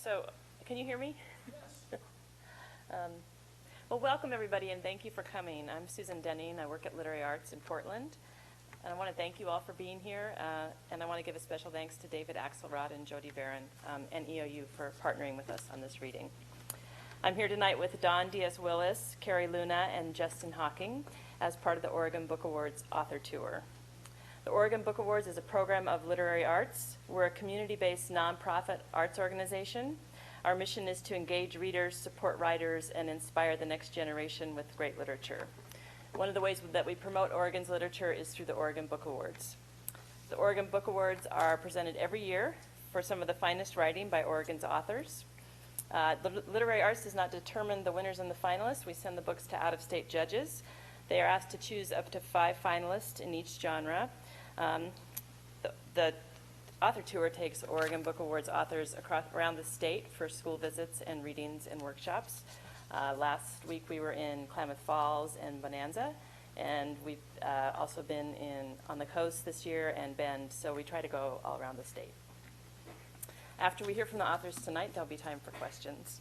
So, can you hear me? Yes. Well, welcome everybody, and thank you for coming. I'm Susan Denning. I work at Literary Arts in Portland, and I want to thank you all for being here. And I want to give a special thanks to David Axelrod and Jody Barron and EOU for partnering with us on this reading. I'm here tonight with Don Diaz Willis, Carrie Luna, and Justin Hawking as part of the Oregon Book Awards Author Tour. The Oregon Book Awards is a program of literary arts. We're a community-based nonprofit arts organization. Our mission is to engage readers, support writers, and inspire the next generation with great literature. One of the ways that we promote Oregon's literature is through the Oregon Book Awards. The Oregon Book Awards are presented every year for some of the finest writing by Oregon's authors. The Literary Arts does not determine the winners and the finalists. We send the books to out-of-state judges. They are asked to choose up to 5 finalists in each genre. The author tour takes Oregon Book Awards authors around the state for school visits and readings and workshops. Last week we were in Klamath Falls and Bonanza, and we've also been on the coast this year and Bend, so we try to go all around the state. After we hear from the authors tonight, there'll be time for questions.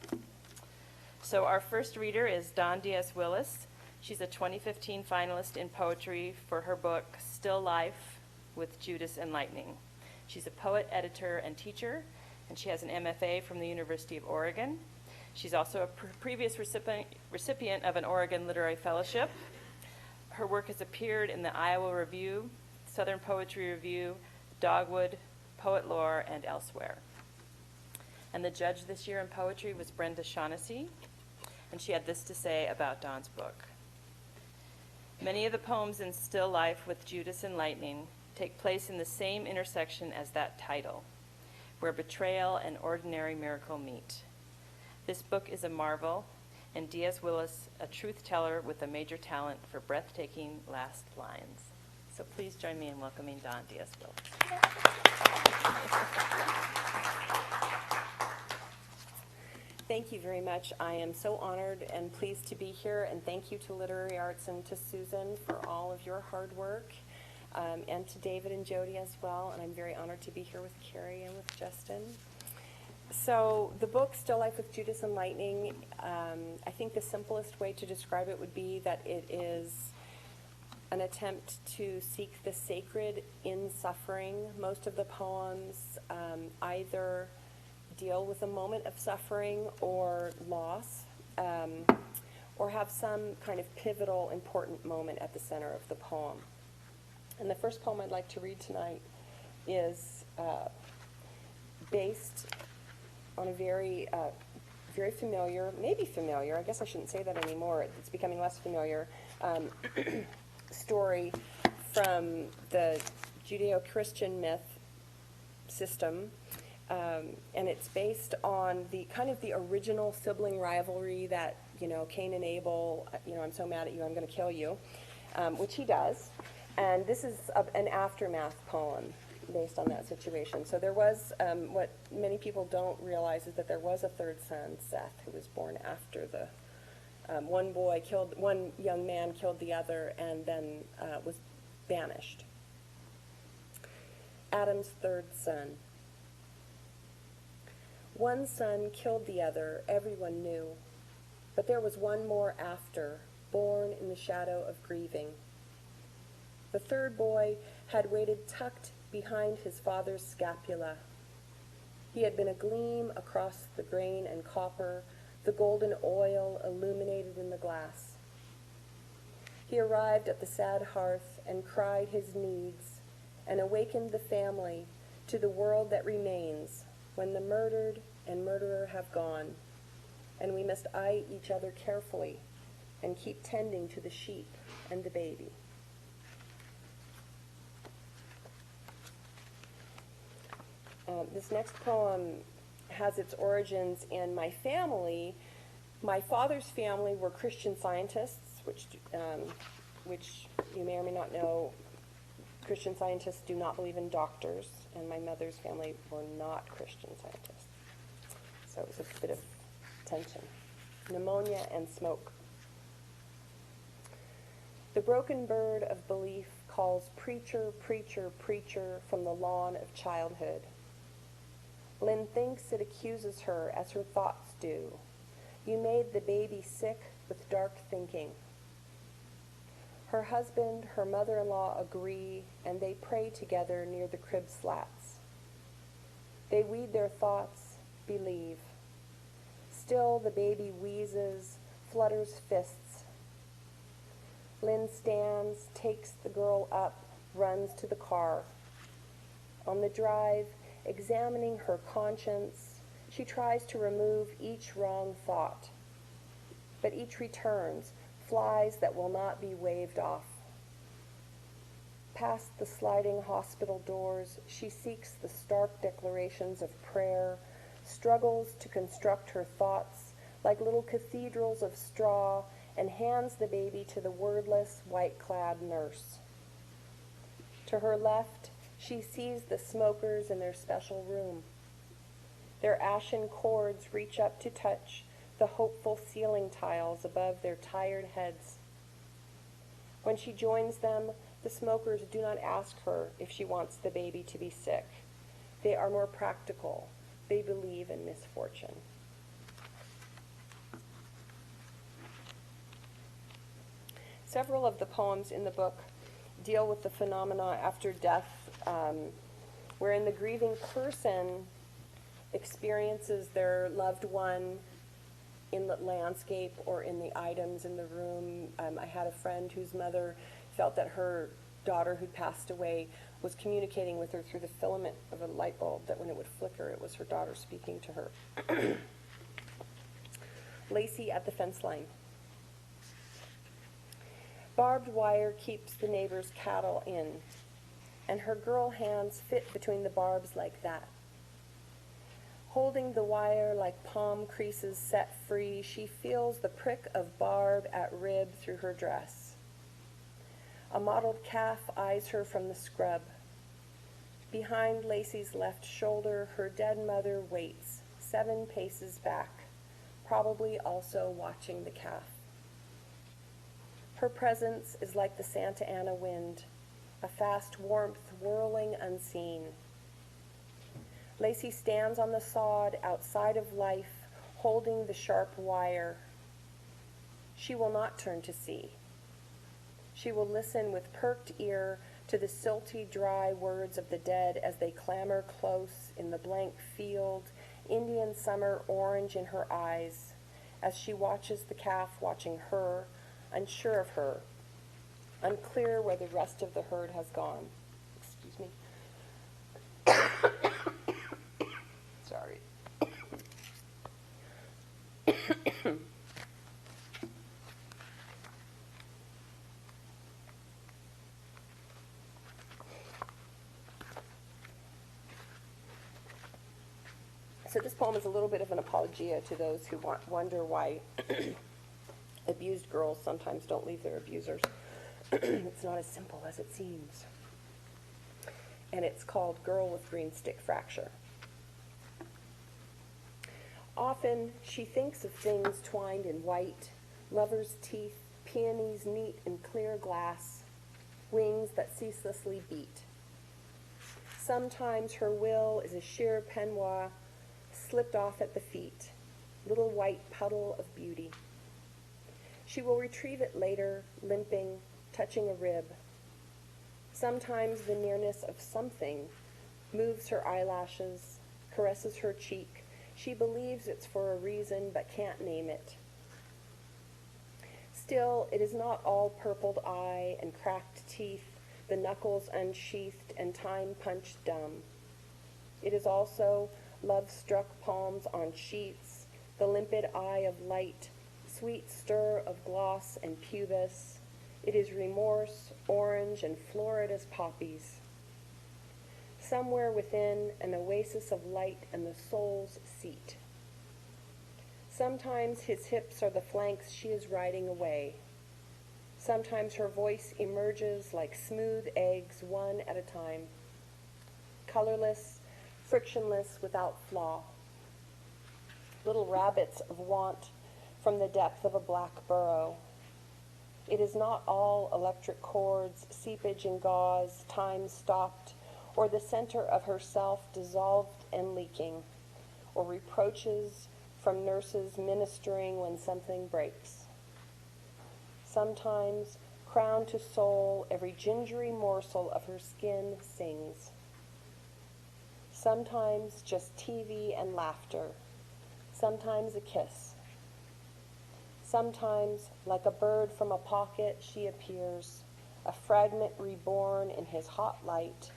So our first reader is Don Diaz Willis. She's a 2015 finalist in poetry for her book, Still Life with Judas and Lightning. She's a poet, editor, and teacher, and she has an MFA from the University of Oregon. She's also a previous recipient of an Oregon Literary Fellowship. Her work has appeared in the Iowa Review, Southern Poetry Review, Dogwood, Poet Lore, and elsewhere. And the judge this year in poetry was Brenda Shaughnessy, and she had this to say about Don's book. Many of the poems in Still Life with Judas and Lightning take place in the same intersection as that title, where betrayal and ordinary miracle meet. This book is a marvel, and Diaz Willis, a truth teller with a major talent for breathtaking last lines. So please join me in welcoming Don Diaz Willis. Thank you very much. I am so honored and pleased to be here, and thank you to Literary Arts and to Susan for all of your hard work, and to David and Jody as well, and I'm very honored to be here with Carrie and with Justin. So the book, Still Life with Judas and Lightning, I think the simplest way to describe it would be that it is an attempt to seek the sacred in suffering. Most of the poems either deal with a moment of suffering or loss, or have some kind of pivotal, important moment at the center of the poem. And the first poem I'd like to read tonight is based on a very familiar, maybe familiar, I guess I shouldn't say that anymore, it's becoming less familiar, story from the Judeo-Christian myth system. And it's based on the kind of the original sibling rivalry that, Cain and Abel, I'm so mad at you, I'm going to kill you, which he does. And this is an aftermath poem based on that situation. So there was, what many people don't realize is that there was a third son, Seth, who was born after the, one young man killed the other and then was banished. Adam's third son. One son killed the other, everyone knew, but there was one more after, born in the shadow of grieving. The third boy had waited tucked behind his father's scapula. He had been a gleam across the grain and copper, the golden oil illuminated in the glass. He arrived at the sad hearth and cried his needs and awakened the family to the world that remains when the murdered and murderer have gone, and we must eye each other carefully and keep tending to the sheep and the baby. This next poem has its origins in my family. My father's family were Christian Scientists, which you may or may not know, Christian Scientists do not believe in doctors, and my mother's family were not Christian Scientists. So it was a bit of tension. Pneumonia and smoke. The broken bird of belief calls preacher, preacher, preacher from the lawn of childhood. Lynn thinks it accuses her as her thoughts do. You made the baby sick with dark thinking. Her husband, her mother-in-law agree, and they pray together near the crib slats. They weed their thoughts, believe. Still the baby wheezes, flutters fists. Lynn stands, takes the girl up, runs to the car. On the drive, examining her conscience, she tries to remove each wrong thought. But each returns, flies that will not be waved off. Past the sliding hospital doors, she seeks the stark declarations of prayer, struggles to construct her thoughts like little cathedrals of straw, and hands the baby to the wordless, white-clad nurse. To her left, she sees the smokers in their special room. Their ashen cords reach up to touch the hopeful ceiling tiles above their tired heads. When she joins them, the smokers do not ask her if she wants the baby to be sick. They are more practical. They believe in misfortune. Several of the poems in the book deal with the phenomena after death, wherein the grieving person experiences their loved one in the landscape or in the items in the room. I had a friend whose mother felt that her daughter who'd passed away was communicating with her through the filament of a light bulb, that when it would flicker, it was her daughter speaking to her. Lacey at the fence line. Barbed wire keeps the neighbor's cattle in, and her girl hands fit between the barbs like that. Holding the wire like palm creases set free, she feels the prick of barb at rib through her dress. A mottled calf eyes her from the scrub. Behind Lacey's left shoulder, her dead mother waits, 7 paces back, probably also watching the calf. Her presence is like the Santa Ana wind, a fast warmth whirling unseen. Lacey stands on the sod outside of life, holding the sharp wire. She will not turn to see. She will listen with perked ear to the silty, dry words of the dead as they clamor close in the blank field, Indian summer orange in her eyes, as she watches the calf watching her, unsure of her, unclear where the rest of the herd has gone. Excuse me. Sorry. So this poem is a little bit of an apologia to those who wonder why abused girls sometimes don't leave their abusers. It's not as simple as it seems. And it's called Girl with Green Stick Fracture. Often she thinks of things twined in white, lover's teeth, peonies neat in clear glass, wings that ceaselessly beat. Sometimes her will is a sheer peignoir slipped off at the feet, little white puddle of beauty. She will retrieve it later, limping, touching a rib. Sometimes the nearness of something moves her eyelashes, caresses her cheek. She believes it's for a reason but can't name it. Still, it is not all purpled eye and cracked teeth, the knuckles unsheathed and time punched dumb. It is also love-struck palms on sheets, the limpid eye of light, sweet stir of gloss and pubis. It is remorse, orange and florid as poppies. Somewhere within, an oasis of light and the soul's seat. Sometimes his hips are the flanks she is riding away. Sometimes her voice emerges like smooth eggs, one at a time. Colorless, frictionless, without flaw. Little rabbits of want from the depth of a black burrow. It is not all electric cords, seepage and gauze, time stopped, or the center of herself dissolved and leaking. or reproaches from nurses ministering when something breaks. Sometimes, crowned to soul, every gingery morsel of her skin sings. Sometimes just TV and laughter. Sometimes a kiss. Sometimes, like a bird from a pocket, she appears, a fragment reborn in his hot light,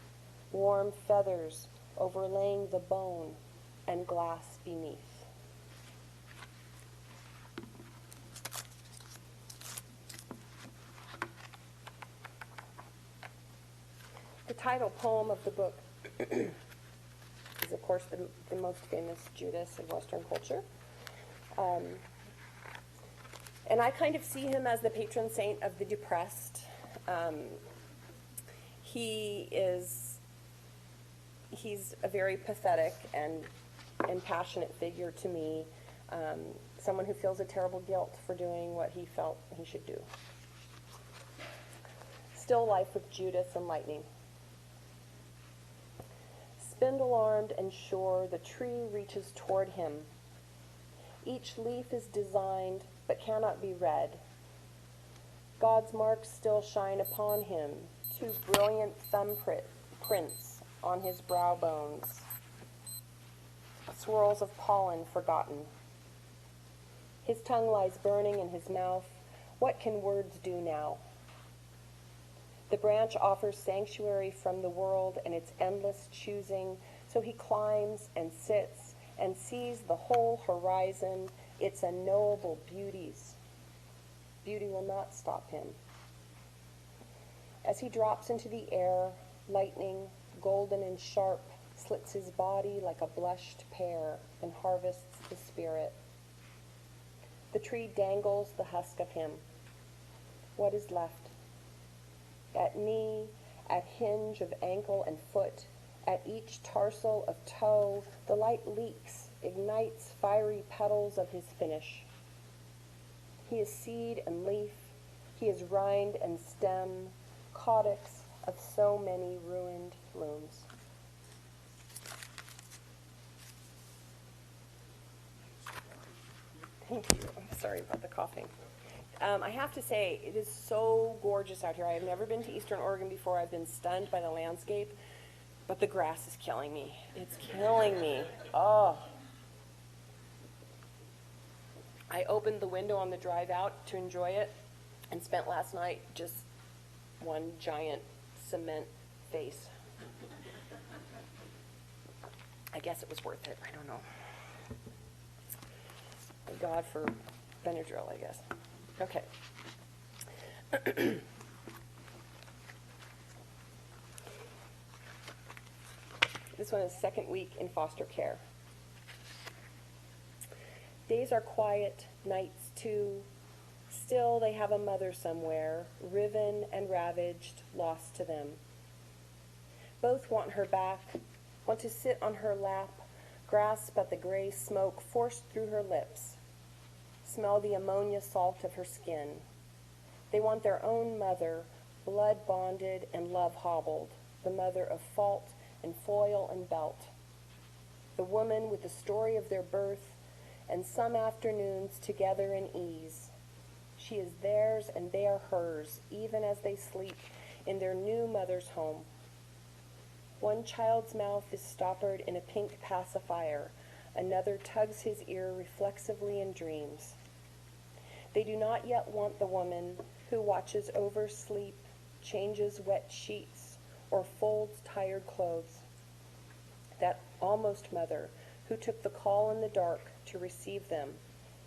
warm feathers overlaying the bone and glass beneath. The title poem of the book is, of course, the most famous Judas in Western culture. And I kind of see him as the patron saint of the depressed. He's a very pathetic and passionate figure to me, someone who feels a terrible guilt for doing what he felt he should do. Still life with Judas and lightning. Spindle-armed and sure, the tree reaches toward him. Each leaf is designed, but cannot be read. God's marks still shine upon him, two brilliant thumbprints on his brow bones, swirls of pollen forgotten. His tongue lies burning in his mouth. What can words do now? The branch offers sanctuary from the world and its endless choosing, so he climbs and sits and sees the whole horizon, its unknowable beauties. Beauty will not stop him. As he drops into the air, lightning, golden and sharp, slits his body like a blushed pear and harvests the spirit. The tree dangles the husk of him. What is left? At knee, at hinge of ankle and foot, at each tarsal of toe, the light leaks, ignites fiery petals of his finish. He is seed and leaf, he is rind and stem, caudix of so many ruined blooms. Thank you. I'm sorry about the coughing. I have to say, it is so gorgeous out here. I have never been to Eastern Oregon before. I've been stunned by the landscape, but the grass is killing me. It's killing me. Oh. I opened the window on the drive out to enjoy it and spent last night just one giant cement face. I guess it was worth it. I don't know. Thank God for Benadryl, I guess. Okay. This one is second week in foster care. Days are quiet, nights too. Still they have a mother somewhere, riven and ravaged, lost to them. Both want her back, want to sit on her lap, grasp at the gray smoke forced through her lips, smell the ammonia salt of her skin. They want their own mother, blood bonded and love hobbled, the mother of fault and foil and belt. The woman with the story of their birth and some afternoons together in ease. She is theirs and they are hers, even as they sleep in their new mother's home. One child's mouth is stoppered in a pink pacifier. Another tugs his ear reflexively in dreams. They do not yet want the woman who watches over sleep, changes wet sheets, or folds tired clothes. That almost mother who took the call in the dark to receive them,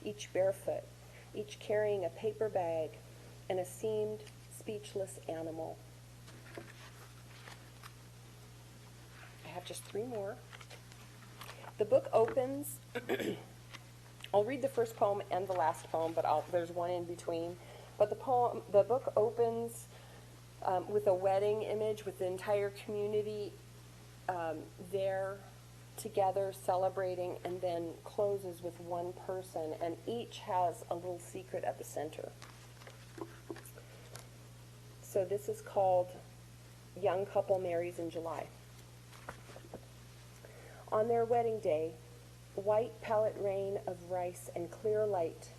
each barefoot, each carrying a paper bag and a seamed, speechless animal. I have just 3 more. The book opens, I'll read the first poem and the last poem, but there's one in between. But the book opens with a wedding image with the entire community there together celebrating, and then closes with one person, and each has a little secret at the center. So this is called Young Couple Marries in July. On their wedding day, white palette rain of rice and clear light.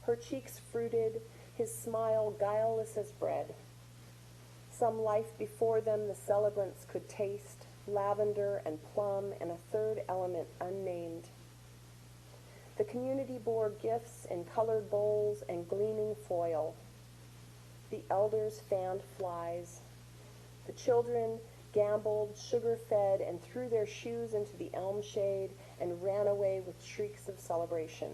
Her cheeks fruited, his smile guileless as bread. Some life before them the celebrants could taste, lavender and plum and a third element unnamed. The community bore gifts in colored bowls and gleaming foil. The elders fanned flies. The children gamboled, sugar-fed, and threw their shoes into the elm shade and ran away with shrieks of celebration.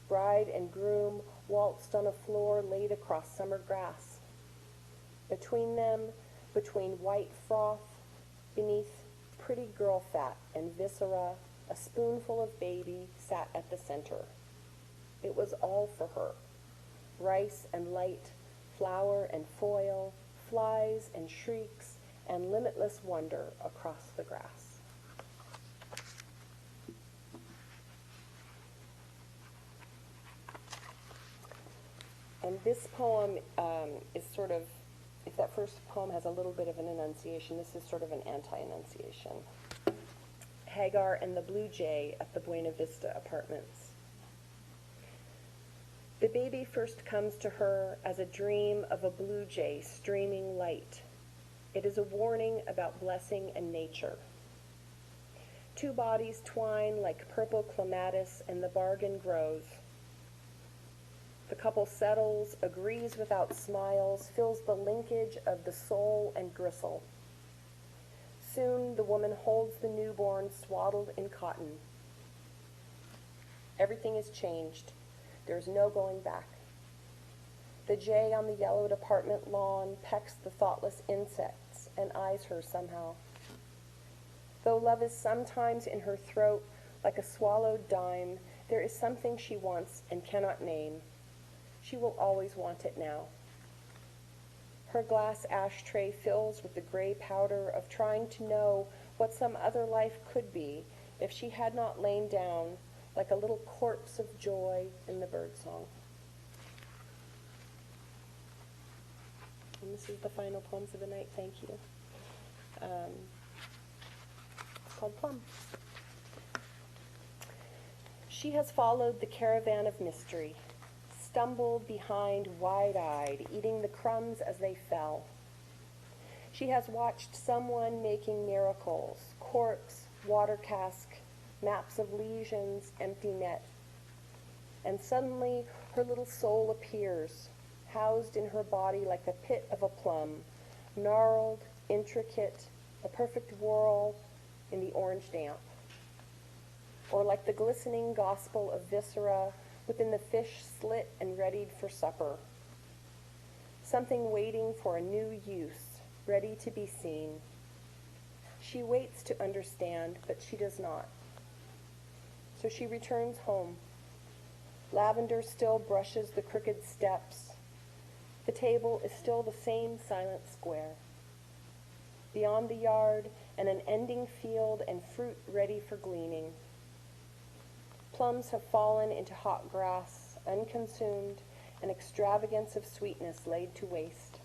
Bride and groom waltzed on a floor laid across summer grass. Between them, between white froth, beneath pretty girl fat and viscera, a spoonful of baby sat at the center. It was all for her. Rice and light, flour and foil, flies and shrieks, and limitless wonder across the grass. And this poem is sort of, if that first poem has a little bit of an enunciation, this is sort of an anti-enunciation. Hagar and the Blue Jay at the Buena Vista Apartments. The baby first comes to her as a dream of a blue jay streaming light. It is a warning about blessing and nature. Two bodies twine like purple clematis, and the bargain grows. The couple settles, agrees without smiles, feels the linkage of the soul and gristle. Soon the woman holds the newborn swaddled in cotton. Everything is changed. There's no going back. The jay on the yellowed apartment lawn pecks the thoughtless insects and eyes her somehow. Though love is sometimes in her throat like a swallowed dime, there is something she wants and cannot name. She will always want it now. Her glass ashtray fills with the gray powder of trying to know what some other life could be if she had not lain down like a little corpse of joy in the birdsong. And this is the final poems of the night. Thank you. It's called Plum. She has followed the caravan of mystery, stumbled behind wide-eyed, eating the crumbs as they fell. She has watched someone making miracles, corpse, water cask, maps of lesions, empty net. And suddenly her little soul appears, housed in her body like the pit of a plum, gnarled, intricate, a perfect whirl in the orange damp. Or like the glistening gospel of viscera within the fish slit and readied for supper. Something waiting for a new use, ready to be seen. She waits to understand, but she does not. So she returns home. Lavender still brushes the crooked steps. The table is still the same silent square. Beyond the yard, and an ending field and fruit ready for gleaning. Plums have fallen into hot grass, unconsumed, an extravagance of sweetness laid to waste.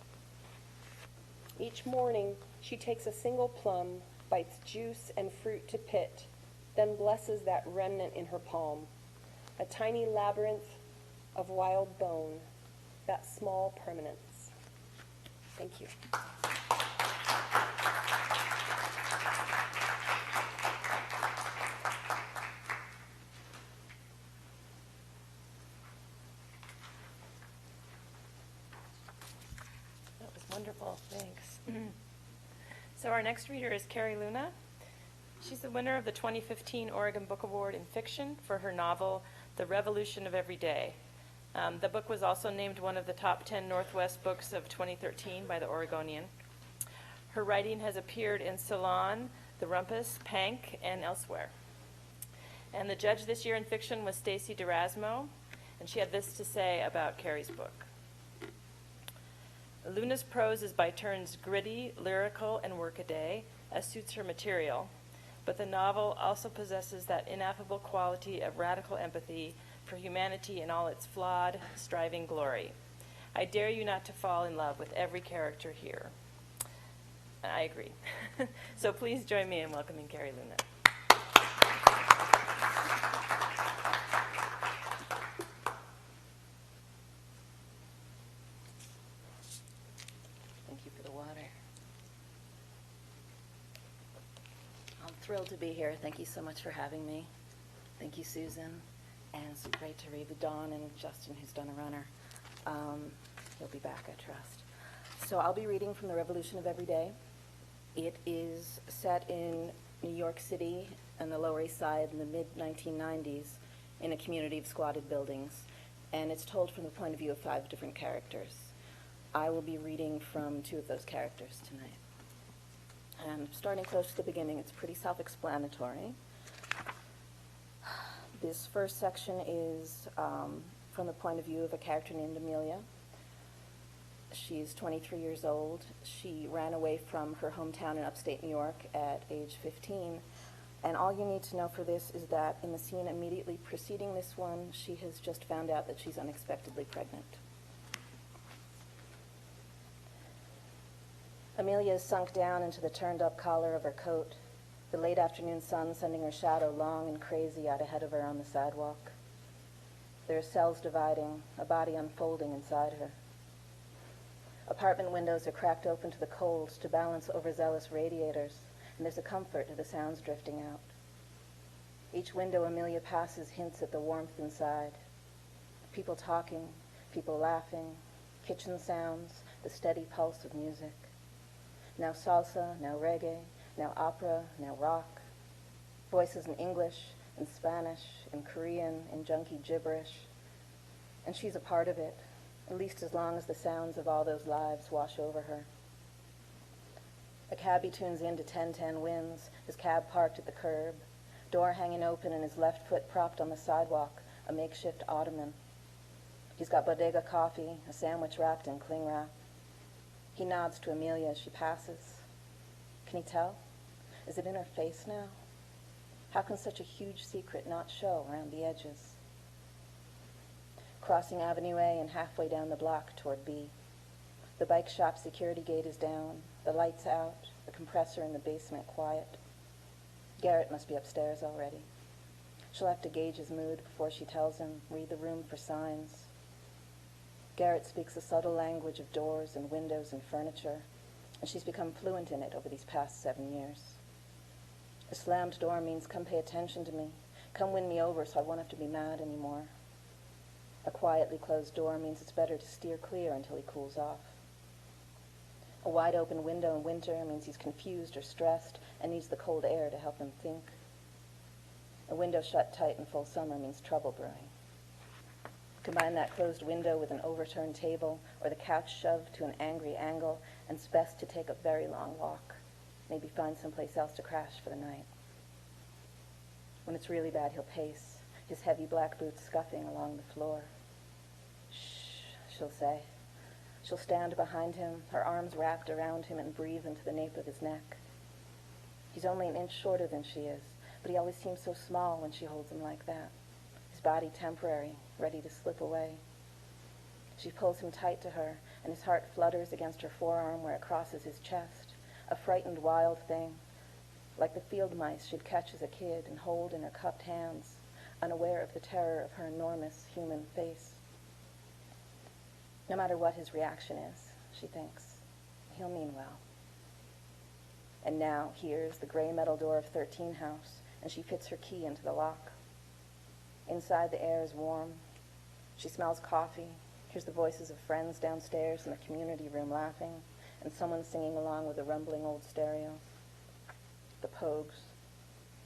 Each morning, she takes a single plum, bites juice and fruit to pit, then blesses that remnant in her palm, a tiny labyrinth of wild bone, that small permanence. Thank you. That was wonderful. Thanks. So our next reader is Carrie Luna. She's the winner of the 2015 Oregon Book Award in Fiction for her novel, The Revolution of Every Day. The book was also named one of the top 10 Northwest books of 2013 by the Oregonian. Her writing has appeared in Salon, The Rumpus, Pank, and elsewhere. And the judge this year in fiction was Stacy DeRasmo, and she had this to say about Carrie's book. Luna's prose is by turns gritty, lyrical, and workaday, as suits her material. But the novel also possesses that ineffable quality of radical empathy for humanity in all its flawed, striving glory. I dare you not to fall in love with every character here. And I agree. So please join me in welcoming Carrie Luna. thrilled to be here. Thank you so much for having me. Thank you, Susan. And it's great to read with Dawn and Justin, who's done a runner. He'll be back, I trust. So I'll be reading from The Revolution of Every Day. It is set in New York City and the Lower East Side in the mid-1990s in a community of squatted buildings. And it's told from the point of view of 5 different characters. I will be reading from 2 of those characters tonight. And starting close to the beginning, it's pretty self-explanatory. This first section is from the point of view of a character named Amelia. She's 23 years old. She ran away from her hometown in upstate New York at age 15. And all you need to know for this is that in the scene immediately preceding this one, she has just found out that she's unexpectedly pregnant. Amelia is sunk down into the turned-up collar of her coat, the late afternoon sun sending her shadow long and crazy out ahead of her on the sidewalk. There are cells dividing, a body unfolding inside her. Apartment windows are cracked open to the cold to balance overzealous radiators, and there's a comfort to the sounds drifting out. Each window Amelia passes hints at the warmth inside. People talking, people laughing, kitchen sounds, the steady pulse of music. Now salsa, now reggae, now opera, now rock. Voices in English, in Spanish, in Korean, in junkie gibberish. And she's a part of it, at least as long as the sounds of all those lives wash over her. A cabbie tunes into 10:10 Winds, his cab parked at the curb, door hanging open and his left foot propped on the sidewalk, a makeshift ottoman. He's got bodega coffee, a sandwich wrapped in cling wrap. He nods to Amelia as she passes. Can he tell? Is it in her face now? How can such a huge secret not show around the edges? Crossing Avenue A and halfway down the block toward B. The bike shop security gate is down, the lights out, the compressor in the basement quiet. Garrett must be upstairs already. She'll have to gauge his mood before she tells him, read the room for signs. Garrett speaks a subtle language of doors and windows and furniture, and she's become fluent in it over these past 7 years. A slammed door means come pay attention to me, come win me over so I won't have to be mad anymore. A quietly closed door means it's better to steer clear until he cools off. A wide open window in winter means he's confused or stressed and needs the cold air to help him think. A window shut tight in full summer means trouble brewing. Combine that closed window with an overturned table or the couch shoved to an angry angle, and it's best to take a very long walk, maybe find someplace else to crash for the night. When it's really bad, he'll pace, his heavy black boots scuffing along the floor. Shh, she'll say. She'll stand behind him, her arms wrapped around him, and breathe into the nape of his neck. He's only an inch shorter than she is, but he always seems so small when she holds him like that. His body temporary, ready to slip away. She pulls him tight to her, and his heart flutters against her forearm where it crosses his chest, a frightened wild thing, like the field mice she'd catch as a kid and hold in her cupped hands, unaware of the terror of her enormous human face. No matter what his reaction is, she thinks, he'll mean well. And now here's the gray metal door of 13 House, and she fits her key into the lock. Inside, the air is warm. She smells coffee, hears the voices of friends downstairs in the community room laughing, and someone singing along with a rumbling old stereo. The Pogues.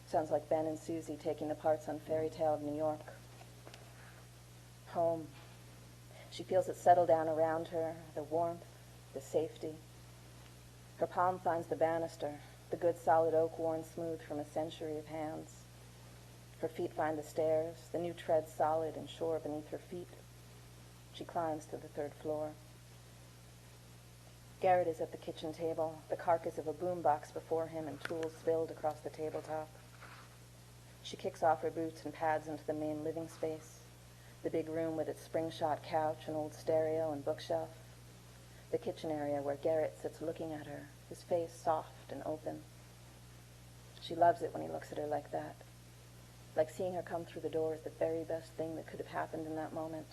Sounds like Ben and Susie taking the parts on Fairy Tale of New York. Home. She feels it settle down around her, the warmth, the safety. Her palm finds the banister, the good solid oak worn smooth from a century of hands. Her feet find the stairs, the new tread solid and sure beneath her feet. She climbs to the 3rd floor. Garrett is at the kitchen table, the carcass of a boombox before him and tools spilled across the tabletop. She kicks off her boots and pads into the main living space, the big room with its spring-shot couch and old stereo and bookshelf, the kitchen area where Garrett sits looking at her, his face soft and open. She loves it when he looks at her like that. Like seeing her come through the door is the very best thing that could have happened in that moment.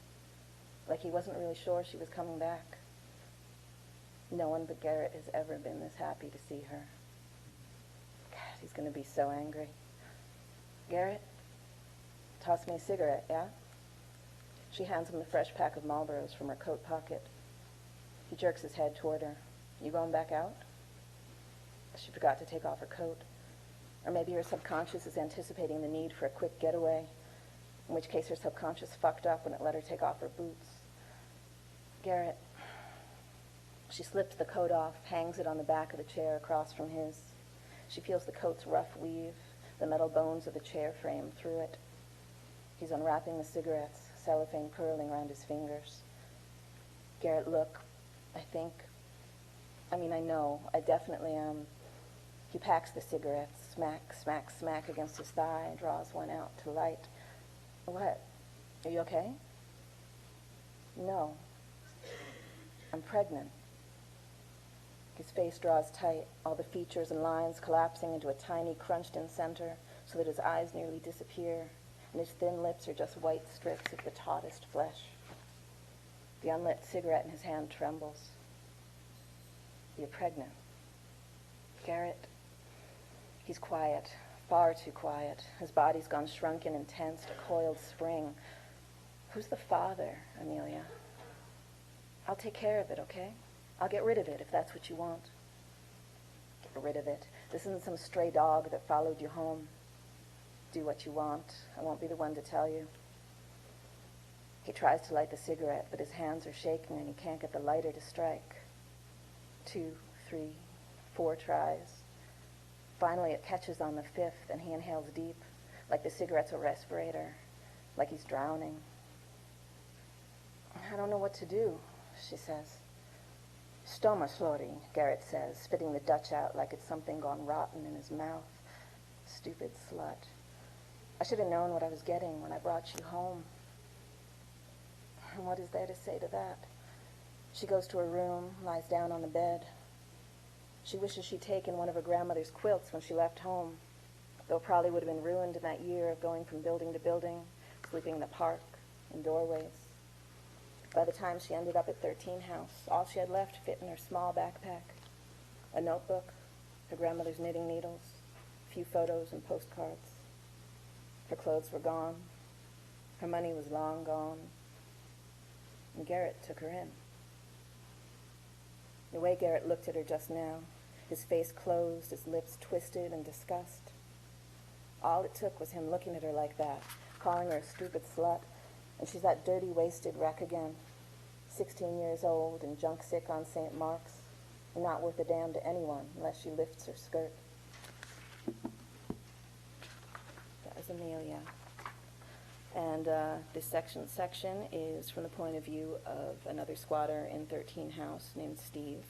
Like he wasn't really sure she was coming back. No one but Garrett has ever been this happy to see her. God, he's going to be so angry. Garrett, toss me a cigarette, yeah? She hands him the fresh pack of Marlboros from her coat pocket. He jerks his head toward her. You going back out? She forgot to take off her coat. Or maybe her subconscious is anticipating the need for a quick getaway, in which case her subconscious fucked up when it let her take off her boots. Garrett. She slips the coat off, hangs it on the back of the chair across from his. She feels the coat's rough weave, the metal bones of the chair frame through it. He's unwrapping the cigarettes, cellophane curling around his fingers. Garrett, look, I know, I definitely am. He packs the cigarettes, smack, smack, smack against his thigh, draws one out to light. What? Are you okay? No. I'm pregnant. His face draws tight, all the features and lines collapsing into a tiny, crunched-in center so that his eyes nearly disappear, and his thin lips are just white strips of the tautest flesh. The unlit cigarette in his hand trembles. You're pregnant. Garrett. He's quiet, far too quiet. His body's gone shrunken and tense, a coiled spring. Who's the father, Amelia? I'll take care of it, okay? I'll get rid of it if that's what you want. Get rid of it. This isn't some stray dog that followed you home. Do what you want. I won't be the one to tell you. He tries to light the cigarette, but his hands are shaking and he can't get the lighter to strike. 2, 3, 4 tries. Finally, it catches on the 5th, and he inhales deep, like the cigarette's a respirator, like he's drowning. I don't know what to do, she says. Stoma sorry, Garrett says, spitting the Dutch out like it's something gone rotten in his mouth. Stupid slut. I should have known what I was getting when I brought you home. And what is there to say to that? She goes to her room, lies down on the bed. She wishes she'd taken one of her grandmother's quilts when she left home, though it probably would have been ruined in that year of going from building to building, sleeping in the park, in doorways. By the time she ended up at 13 House, all she had left fit in her small backpack. A notebook, her grandmother's knitting needles, a few photos and postcards. Her clothes were gone. Her money was long gone. And Garrett took her in. The way Garrett looked at her just now, his face closed, his lips twisted in disgust. All it took was him looking at her like that, calling her a stupid slut, and she's that dirty, wasted wreck again, 16 years old and junk sick on St. Mark's, and not worth a damn to anyone unless she lifts her skirt. That was Amelia. And this section is from the point of view of another squatter in 13 House named Steve.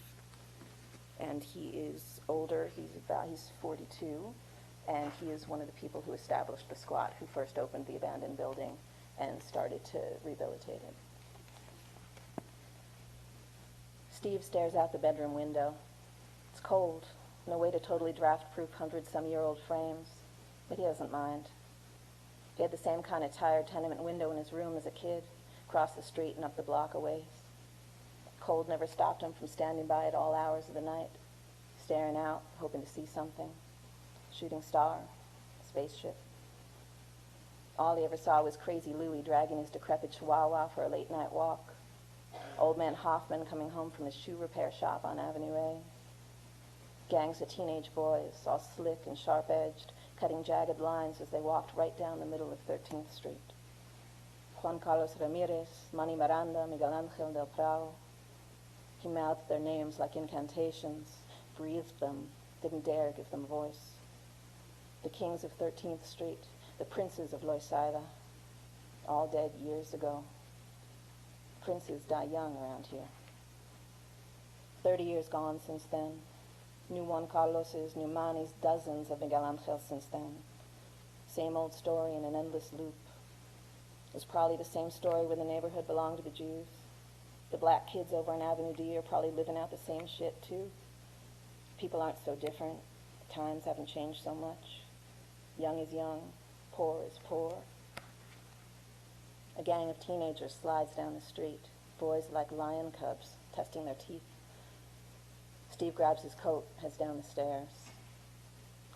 And he is older, he's 42, and he is one of the people who established the squat, who first opened the abandoned building and started to rehabilitate it. Steve stares out the bedroom window. It's cold, no way to totally draft-proof 100-some-year-old frames, but he doesn't mind. He had the same kind of tired tenement window in his room as a kid, across the street and up the block a ways. Cold never stopped him from standing by at all hours of the night, staring out, hoping to see something. Shooting star, spaceship. All he ever saw was Crazy Louie dragging his decrepit chihuahua for a late-night walk. Old man Hoffman coming home from his shoe repair shop on Avenue A. Gangs of teenage boys, all slick and sharp-edged, cutting jagged lines as they walked right down the middle of 13th Street. Juan Carlos Ramirez, Manny Miranda, Miguel Angel del Prado. He mouthed their names like incantations, breathed them, didn't dare give them voice. The kings of 13th Street, the princes of Loisaida, all dead years ago. Princes die young around here. 30 years gone since then. New Juan Carloses, new Manis, dozens of Miguel Angels since then. Same old story in an endless loop. It was probably the same story when the neighborhood belonged to the Jews. The black kids over on Avenue D are probably living out the same shit, too. People aren't so different. Times haven't changed so much. Young is young. Poor is poor. A gang of teenagers slides down the street, boys like lion cubs, testing their teeth. Steve grabs his coat, heads down the stairs.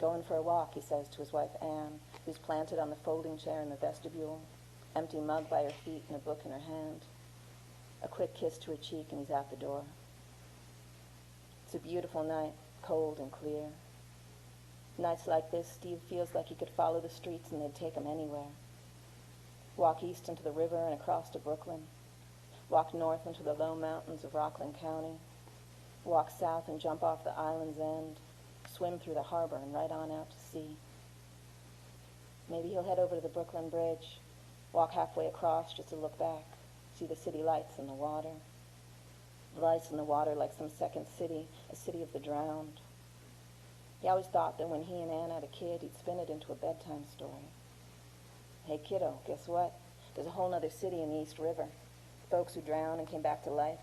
Going for a walk, he says to his wife Anne, who's planted on the folding chair in the vestibule, empty mug by her feet and a book in her hand. A quick kiss to her cheek and he's out the door. It's a beautiful night, cold and clear. Nights like this, Steve feels like he could follow the streets and they'd take him anywhere. Walk east into the river and across to Brooklyn. Walk north into the low mountains of Rockland County. Walk south and jump off the island's end. Swim through the harbor and right on out to sea. Maybe he'll head over to the Brooklyn Bridge, walk halfway across just to look back, see the city lights in the water. Lights in the water like some second city, a city of the drowned. He always thought that when he and Anne had a kid, he'd spin it into a bedtime story. Hey kiddo, guess what? There's a whole nother city in the East River. Folks who drowned and came back to life,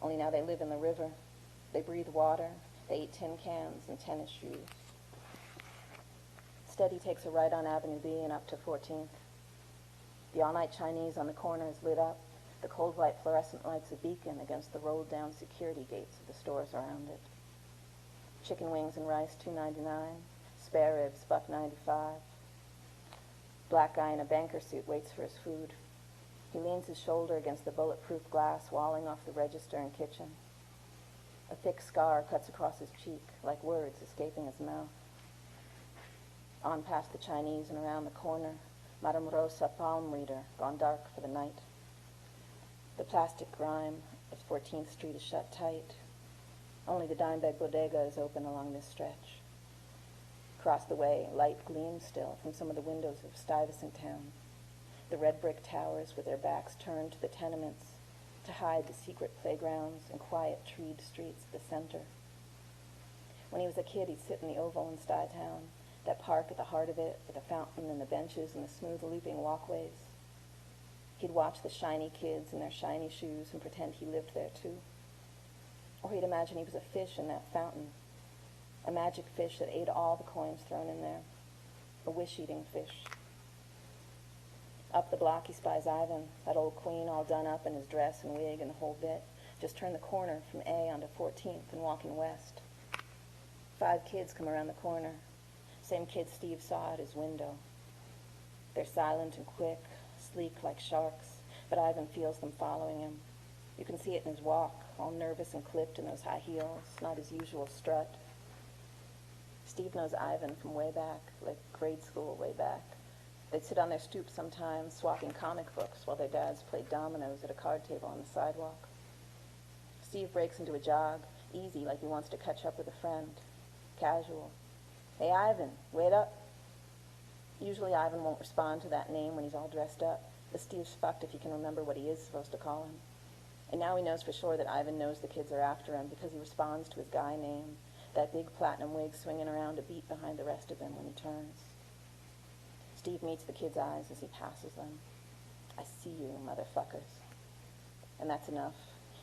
only now they live in the river. They breathe water, they eat tin cans and tennis shoes. Instead, he takes a right on Avenue B and up to 14th. The all-night Chinese on the corner is lit up, the cold white fluorescent lights a beacon against the rolled-down security gates of the stores around it. Chicken wings and rice, $2.99. Spare ribs, $1.95. Black guy in a banker suit waits for his food. He leans his shoulder against the bulletproof glass walling off the register and kitchen. A thick scar cuts across his cheek, like words escaping his mouth. On past the Chinese and around the corner, Madame Rosa palm reader, gone dark for the night. The plastic grime of 14th Street is shut tight. Only the dime-bag bodega is open along this stretch. Across the way, light gleams still from some of the windows of Stuyvesant Town, the red brick towers with their backs turned to the tenements to hide the secret playgrounds and quiet treed streets at the center. When he was a kid, he'd sit in the Oval in Stuytown, that park at the heart of it with the fountain and the benches and the smooth looping walkways. He'd watch the shiny kids in their shiny shoes and pretend he lived there too. Or he'd imagine he was a fish in that fountain, a magic fish that ate all the coins thrown in there, a wish-eating fish. Up the block he spies Ivan, that old queen all done up in his dress and wig and the whole bit, just turned the corner from A onto 14th and walking west. 5 kids come around the corner, same kids Steve saw at his window. They're silent and quick, sleek like sharks, but Ivan feels them following him. You can see it in his walk, all nervous and clipped in those high heels, not his usual strut. Steve knows Ivan from way back, like grade school way back. They'd sit on their stoop sometimes, swapping comic books while their dads played dominoes at a card table on the sidewalk. Steve breaks into a jog, easy like he wants to catch up with a friend. Casual. Hey, Ivan, wait up. Usually Ivan won't respond to that name when he's all dressed up, but Steve's fucked if he can remember what he is supposed to call him. And now he knows for sure that Ivan knows the kids are after him because he responds to his guy name, that big platinum wig swinging around a beat behind the rest of him when he turns. Steve meets the kids' eyes as he passes them. I see you, motherfuckers. And that's enough.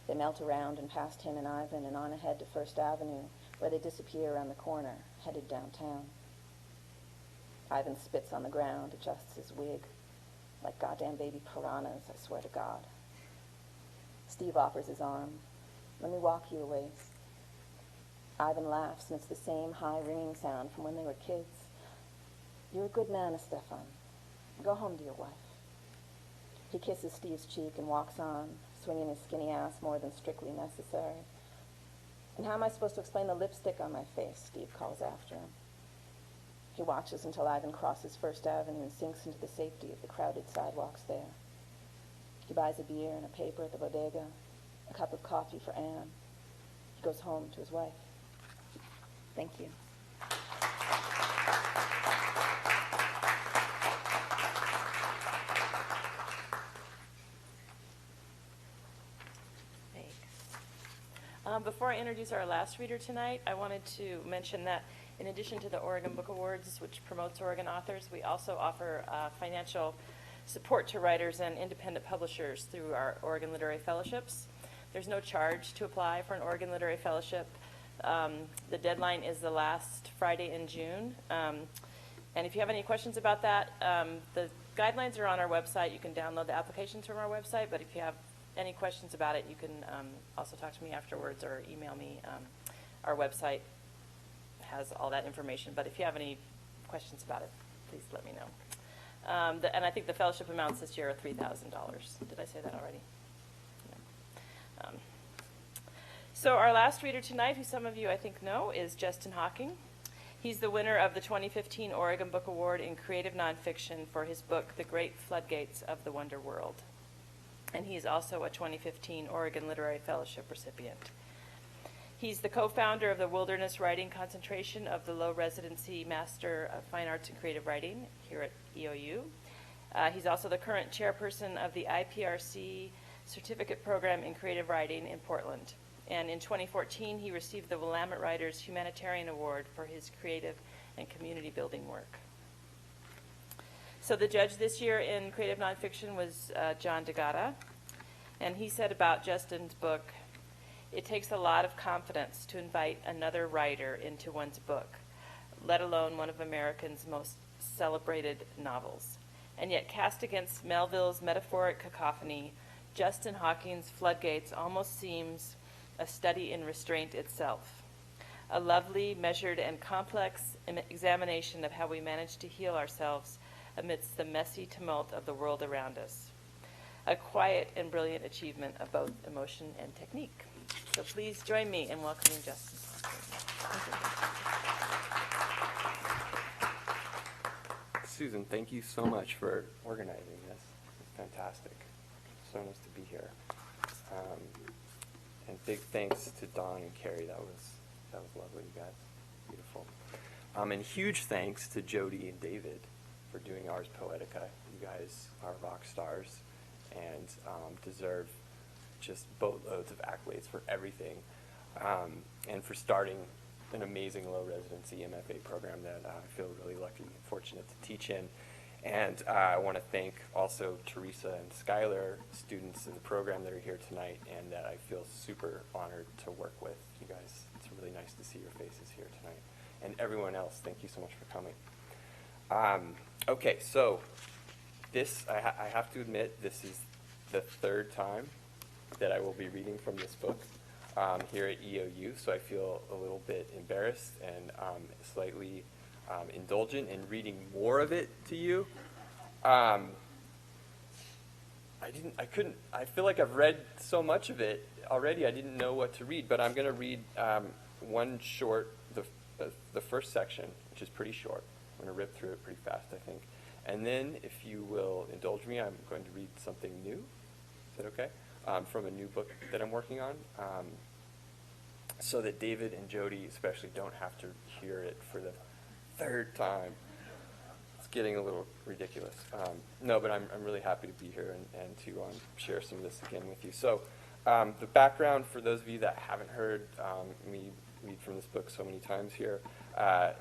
They melt around and past him and Ivan and on ahead to First Avenue, where they disappear around the corner, headed downtown. Ivan spits on the ground, adjusts his wig. Like goddamn baby piranhas, I swear to God. Steve offers his arm. Let me walk you a ways. Ivan laughs, and it's the same high ringing sound from when they were kids. You're a good man, Stefan. Go home to your wife. He kisses Steve's cheek and walks on, swinging his skinny ass more than strictly necessary. And how am I supposed to explain the lipstick on my face? Steve calls after him. He watches until Ivan crosses First Avenue and sinks into the safety of the crowded sidewalks there. He buys a beer and a paper at the bodega, a cup of coffee for Anne. He goes home to his wife. Thank you. Before I introduce our last reader tonight, I wanted to mention that in addition to the Oregon Book Awards, which promotes Oregon authors, we also offer financial support to writers and independent publishers through our Oregon Literary Fellowships. There's no charge to apply for an Oregon Literary Fellowship. The deadline is the last Friday in June. And if you have any questions about that, the guidelines are on our website. You can download the applications from our website, but if you have any questions about it, you can also talk to me afterwards or email me. Our website has all that information. But if you have any questions about it, please let me know. And I think the fellowship amounts this year are $3,000. Did I say that already? No. So our last reader tonight, who some of you I think know, is Justin Hawking. He's the winner of the 2015 Oregon Book Award in Creative Nonfiction for his book, The Great Floodgates of the Wonder World. And he's also a 2015 Oregon Literary Fellowship recipient. He's the co-founder of the Wilderness Writing Concentration of the Low Residency Master of Fine Arts and Creative Writing here at EOU. He's also the current chairperson of the IPRC Certificate Program in Creative Writing in Portland. And in 2014, he received the Willamette Writers Humanitarian Award for his creative and community building work. So the judge this year in creative nonfiction was John DeGatta, and he said about Justin's book, "It takes a lot of confidence to invite another writer into one's book, let alone one of American's most celebrated novels. And yet cast against Melville's metaphoric cacophony, Justin Hawking's Floodgates almost seems a study in restraint itself, a lovely, measured, and complex examination of how we manage to heal ourselves amidst the messy tumult of the world around us. A quiet and brilliant achievement of both emotion and technique." So please join me in welcoming Justin Hawking. Susan, thank you so much for organizing this. It's fantastic. So nice to be here. And big thanks to Don and Carrie. That was lovely, you guys. Beautiful. And huge thanks to Jody and David for doing Ars Poetica. You guys are rock stars and deserve just boatloads of accolades for everything, and for starting an amazing low residency MFA program that I feel really lucky and fortunate to teach in. And I want to thank also Teresa and Skylar, students in the program that are here tonight, and that I feel super honored to work with. You guys, it's really nice to see your faces here tonight. And everyone else, thank you so much for coming. Okay, so this, I have to admit, this is the third time that I will be reading from this book here at EOU, so I feel a little bit embarrassed and slightly indulgent in reading more of it to you. I feel like I've read so much of it already, I didn't know what to read, but I'm going to read one short, the first section, which is pretty short. I'm going to rip through it pretty fast, I think. And then, if you will indulge me, I'm going to read something new. Is that okay? From a new book that I'm working on, so that David and Jody especially don't have to hear it for the third time. It's getting a little ridiculous. No, but I'm really happy to be here and to share some of this again with you. So the background, for those of you that haven't heard me read from this book so many times here,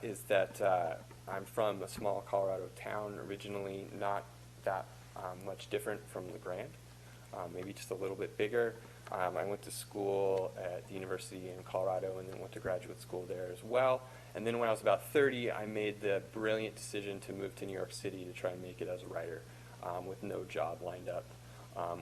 is that I'm from a small Colorado town, originally not that much different from LeGrand, maybe just a little bit bigger. I went to school at the university in Colorado and then went to graduate school there as well. And then when I was about 30, I made the brilliant decision to move to New York City to try and make it as a writer with no job lined up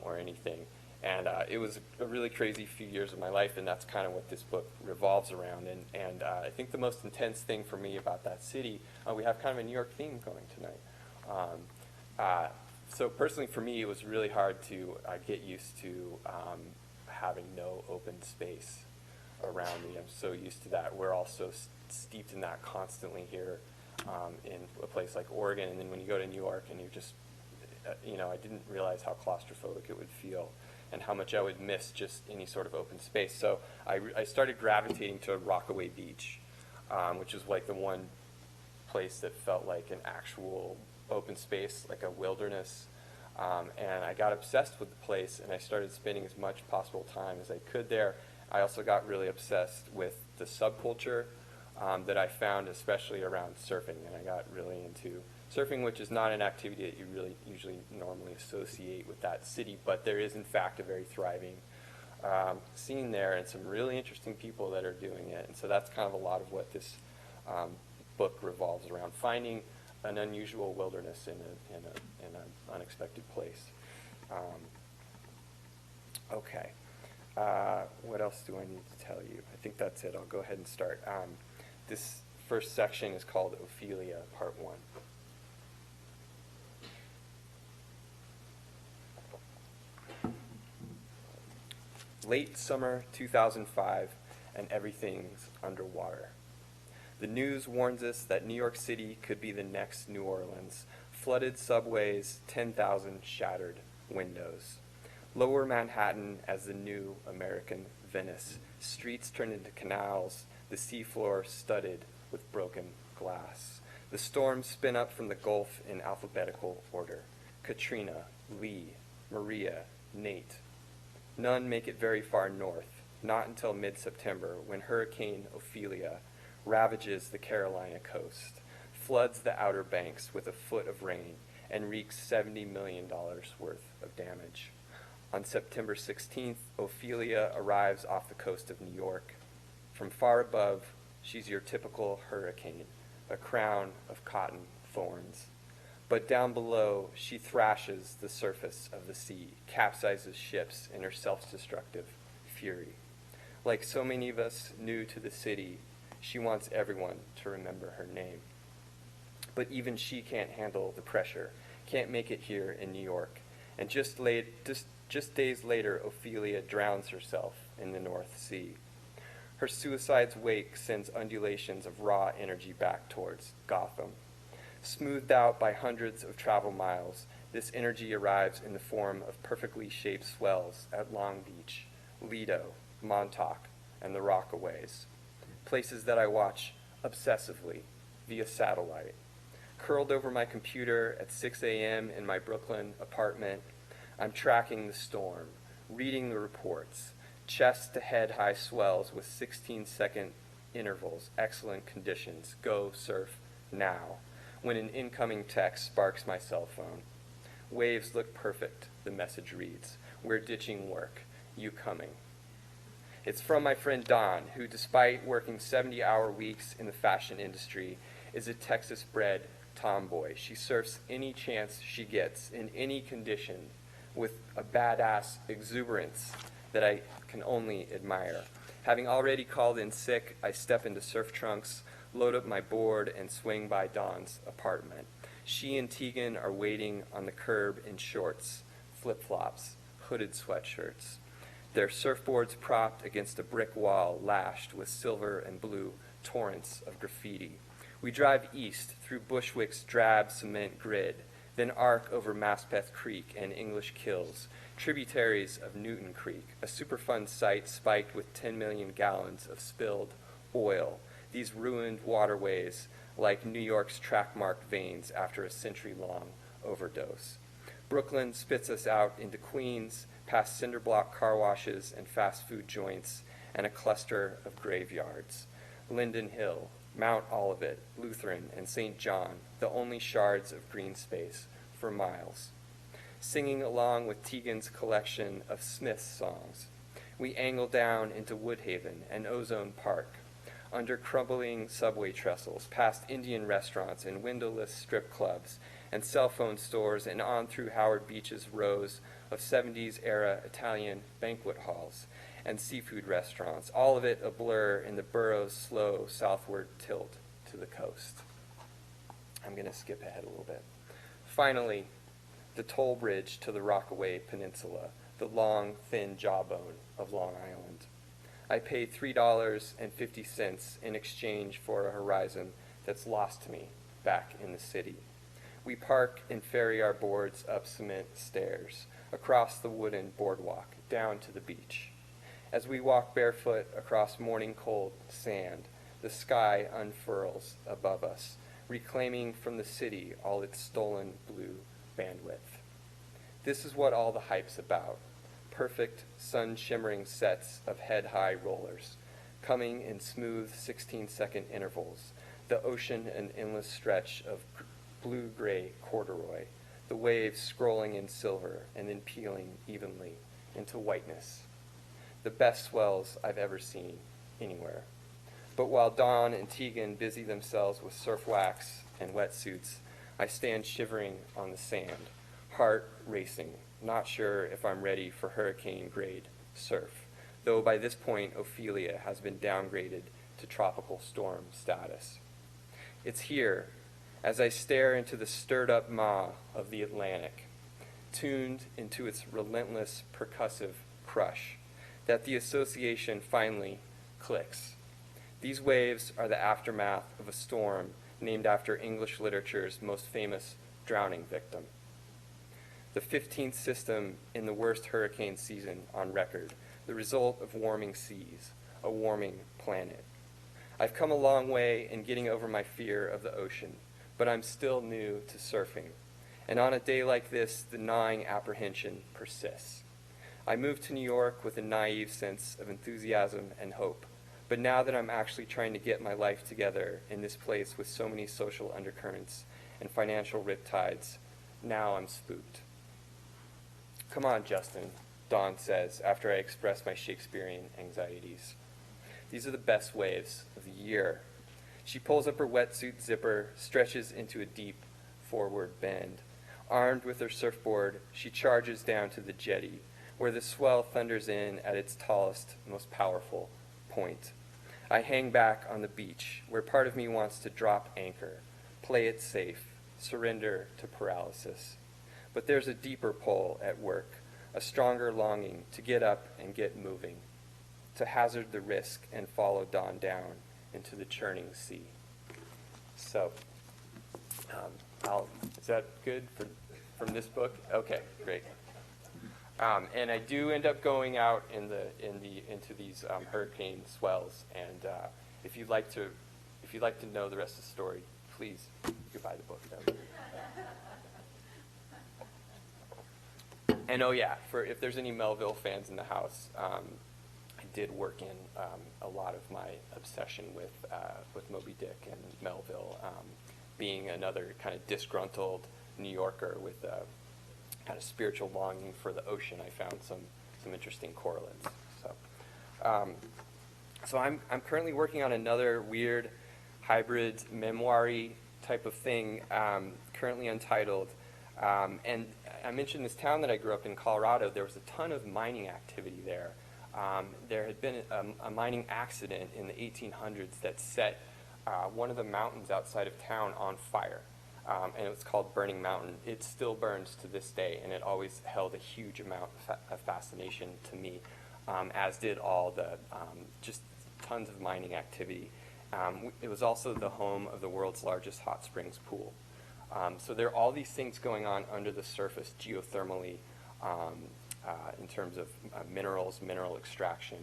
or anything. And it was a really crazy few years of my life, and that's kind of what this book revolves around. And I think the most intense thing for me about that city, we have kind of a New York theme going tonight. So personally for me, it was really hard to get used to having no open space around me. I'm so used to that. We're all so steeped in that constantly here in a place like Oregon. And then when you go to New York and you're just, I didn't realize how claustrophobic it would feel and how much I would miss just any sort of open space. So I started gravitating to Rockaway Beach, which is like the one place that felt like an actual open space, like a wilderness. And I got obsessed with the place, and I started spending as much possible time as I could there. I also got really obsessed with the subculture that I found, especially around surfing, and I got really into surfing, which is not an activity that you really usually normally associate with that city, but there is in fact a very thriving scene there and some really interesting people that are doing it. And so that's kind of a lot of what this book revolves around, finding an unusual wilderness in an unexpected place. Okay. What else do I need to tell you? I think that's it. I'll go ahead and start. This first section is called Ophelia, Part 1. Late summer 2005, and everything's underwater. The news warns us that New York City could be the next New Orleans. Flooded subways, 10,000 shattered windows. Lower Manhattan as the new American Venice. Streets turned into canals, the seafloor studded with broken glass. The storms spin up from the Gulf in alphabetical order. Katrina, Lee, Maria, Nate. None make it very far north, not until mid-September, when Hurricane Ophelia ravages the Carolina coast, floods the Outer Banks with a foot of rain, and wreaks $70 million worth of damage. On September 16th, Ophelia arrives off the coast of New York. From far above, she's your typical hurricane, a crown of cotton thorns. But down below, she thrashes the surface of the sea, capsizes ships in her self-destructive fury. Like so many of us new to the city, she wants everyone to remember her name. But even she can't handle the pressure, can't make it here in New York. And just days later, Ophelia drowns herself in the North Sea. Her suicide's wake sends undulations of raw energy back towards Gotham. Smoothed out by hundreds of travel miles, this energy arrives in the form of perfectly shaped swells at Long Beach, Lido, Montauk, and the Rockaways, places that I watch obsessively via satellite. Curled over my computer at 6 a.m. in my Brooklyn apartment, I'm tracking the storm, reading the reports, chest to head high swells with 16-second intervals, excellent conditions, go surf now, when an incoming text sparks my cell phone. Waves look perfect, the message reads. We're ditching work. You coming? It's from my friend Don, who, despite working 70-hour weeks in the fashion industry, is a Texas-bred tomboy. She surfs any chance she gets, in any condition, with a badass exuberance that I can only admire. Having already called in sick, I step into surf trunks, load up my board, and swing by Dawn's apartment. She and Tegan are waiting on the curb in shorts, flip-flops, hooded sweatshirts. Their surfboards propped against a brick wall lashed with silver and blue torrents of graffiti. We drive east through Bushwick's drab cement grid, then arc over Maspeth Creek and English Kills, tributaries of Newton Creek, a Superfund site spiked with 10 million gallons of spilled oil. These ruined waterways like New York's track-marked veins after a century-long overdose. Brooklyn spits us out into Queens, past cinder block car washes and fast food joints, and a cluster of graveyards. Linden Hill, Mount Olivet, Lutheran, and St. John, the only shards of green space for miles. Singing along with Tegan's collection of Smith's songs, we angle down into Woodhaven and Ozone Park, under crumbling subway trestles, past Indian restaurants and windowless strip clubs and cell phone stores, and on through Howard Beach's rows of 70s-era Italian banquet halls and seafood restaurants, all of it a blur in the borough's slow southward tilt to the coast. I'm going to skip ahead a little bit. Finally, the toll bridge to the Rockaway Peninsula, the long, thin jawbone of Long Island. I pay $3.50 in exchange for a horizon that's lost to me back in the city. We park and ferry our boards up cement stairs, across the wooden boardwalk, down to the beach. As we walk barefoot across morning-cold sand, the sky unfurls above us, reclaiming from the city all its stolen blue bandwidth. This is what all the hype's about. Perfect, sun-shimmering sets of head-high rollers, coming in smooth 16-second intervals, the ocean an endless stretch of blue-gray corduroy, the waves scrolling in silver and then peeling evenly into whiteness. The best swells I've ever seen anywhere. But while Dawn and Tegan busy themselves with surf wax and wetsuits, I stand shivering on the sand, heart racing, not sure if I'm ready for hurricane-grade surf, though by this point Ophelia has been downgraded to tropical storm status. It's here, as I stare into the stirred-up maw of the Atlantic, tuned into its relentless percussive crush, that the association finally clicks. These waves are the aftermath of a storm named after English literature's most famous drowning victim. The 15th system in the worst hurricane season on record, the result of warming seas, a warming planet. I've come a long way in getting over my fear of the ocean, but I'm still new to surfing. And on a day like this, the gnawing apprehension persists. I moved to New York with a naive sense of enthusiasm and hope, but now that I'm actually trying to get my life together in this place with so many social undercurrents and financial riptides, now I'm spooked. Come on, Justin, Dawn says after I express my Shakespearean anxieties. These are the best waves of the year. She pulls up her wetsuit zipper, stretches into a deep forward bend. Armed with her surfboard, she charges down to the jetty, where the swell thunders in at its tallest, most powerful point. I hang back on the beach, where part of me wants to drop anchor, play it safe, surrender to paralysis. But there's a deeper pull at work, a stronger longing to get up and get moving, to hazard the risk and follow Dawn down into the churning sea. So, is that good from this book? Okay, great. And I do end up going out into these hurricane swells, and if you'd like to know the rest of the story, please you can buy the book. And oh yeah, if there's any Melville fans in the house, I did work in a lot of my obsession with Moby Dick and Melville, being another kind of disgruntled New Yorker with a kind of spiritual longing for the ocean. I found some interesting correlates. So I'm currently working on another weird hybrid memoir-y type of thing, currently untitled. And I mentioned this town that I grew up in, Colorado. There was a ton of mining activity there. There had been a mining accident in the 1800s that set one of the mountains outside of town on fire. And it was called Burning Mountain. It still burns to this day, and it always held a huge amount of fascination to me, as did all the just tons of mining activity. It was also the home of the world's largest hot springs pool. So there are all these things going on under the surface geothermally in terms of mineral extraction.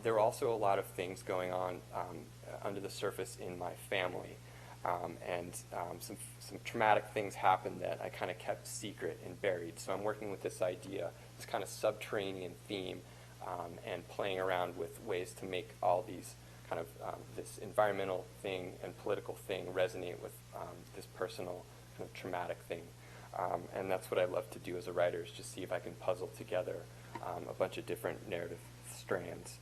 There are also a lot of things going on under the surface in my family. And some traumatic things happened that I kind of kept secret and buried. So I'm working with this idea, this kind of subterranean theme, and playing around with ways to make all these kind of this environmental thing and political thing resonate with this personal kind of traumatic thing. And that's what I love to do as a writer, is just see if I can puzzle together a bunch of different narrative strands.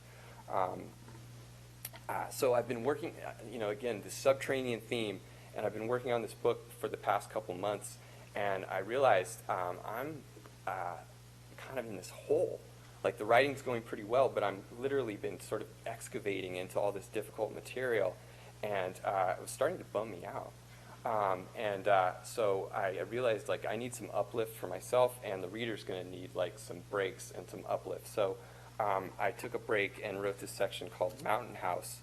So I've been working, again, this subterranean theme, and I've been working on this book for the past couple months, and I realized I'm kind of in this hole. Like, the writing's going pretty well, but I'm literally been sort of excavating into all this difficult material, and it was starting to bum me out. So I realized, like, I need some uplift for myself, and the reader's going to need, like, some breaks and some uplift. So I took a break and wrote this section called Mountain House,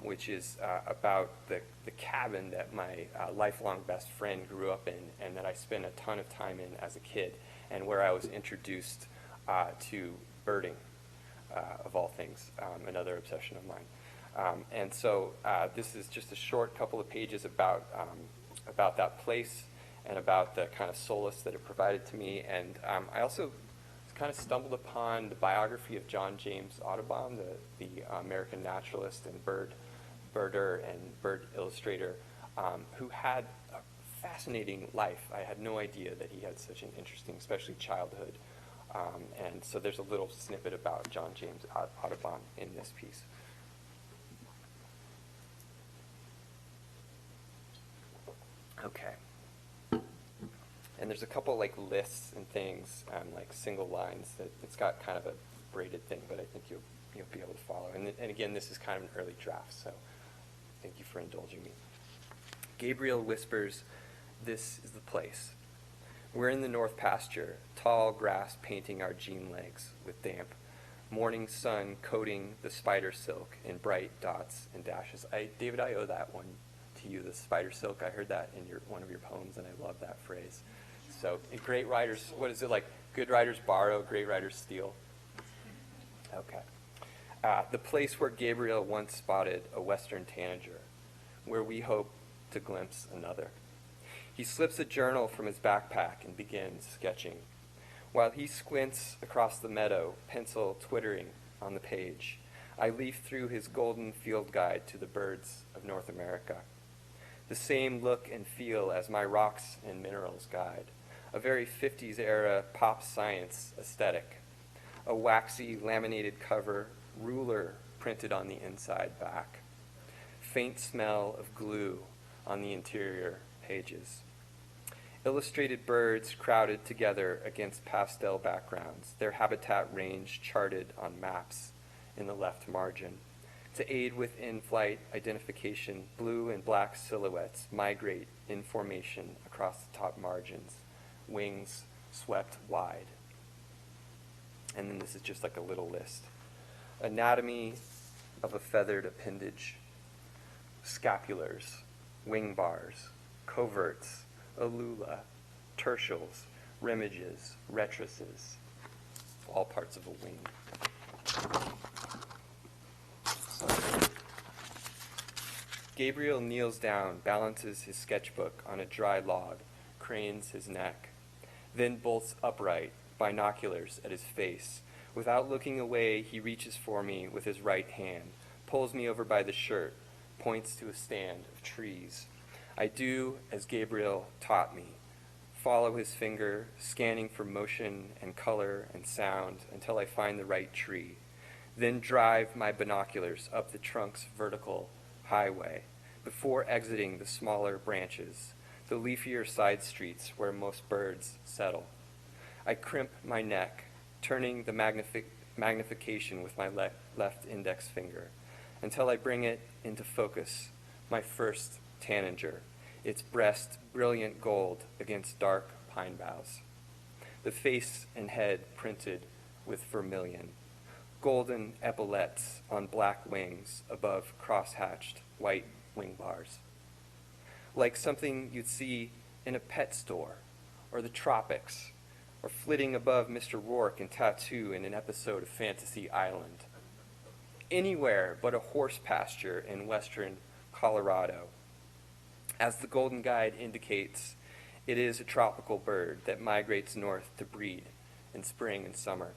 which is about the cabin that my lifelong best friend grew up in, and that I spent a ton of time in as a kid, and where I was introduced to birding, of all things, another obsession of mine. And so this is just a short couple of pages about that place and about the kind of solace that it provided to me. And I also kind of stumbled upon the biography of John James Audubon, the American naturalist and birder and bird illustrator, who had a fascinating life. I had no idea that he had such an interesting, especially childhood. And so there's a little snippet about John James Audubon in this piece. Okay. And there's a couple like lists and things, like single lines that it's got kind of a braided thing, but I think you'll be able to follow. And again, this is kind of an early draft, so thank you for indulging me. Gabriel whispers, "This is the place." We're in the north pasture, tall grass painting our jean legs with damp, morning sun coating the spider silk in bright dots and dashes. David, I owe that one to you, the spider silk. I heard that in one of your poems, and I love that phrase. So, great writers, what is it like? Good writers borrow, great writers steal. Okay. The place where Gabriel once spotted a western tanager, where we hope to glimpse another. He slips a journal from his backpack and begins sketching. While he squints across the meadow, pencil twittering on the page, I leaf through his golden field guide to the birds of North America. The same look and feel as my rocks and minerals guide, a very 50s era pop science aesthetic, a waxy laminated cover, ruler printed on the inside back, faint smell of glue on the interior pages. Illustrated birds crowded together against pastel backgrounds, their habitat range charted on maps in the left margin. To aid with in-flight identification, blue and black silhouettes migrate in formation across the top margins, wings swept wide. And then this is just like a little list. Anatomy of a feathered appendage, scapulars, wing bars, coverts, alula, tertials, remiges, rectrices, all parts of a wing. Gabriel kneels down, balances his sketchbook on a dry log, cranes his neck, then bolts upright, binoculars at his face. Without looking away, he reaches for me with his right hand, pulls me over by the shirt, points to a stand of trees. I do as Gabriel taught me, follow his finger, scanning for motion and color and sound until I find the right tree, then drive my binoculars up the trunk's vertical highway before exiting the smaller branches, the leafier side streets where most birds settle. I crimp my neck, turning the magnification with my left index finger until I bring it into focus, my first tanager, its breast brilliant gold against dark pine boughs, the face and head printed with vermilion, golden epaulets on black wings above cross-hatched white wing bars, like something you'd see in a pet store or the tropics, or flitting above Mr. Rourke in Tattoo in an episode of Fantasy Island. Anywhere but a horse pasture in western Colorado. As the Golden Guide indicates, it is a tropical bird that migrates north to breed in spring and summer.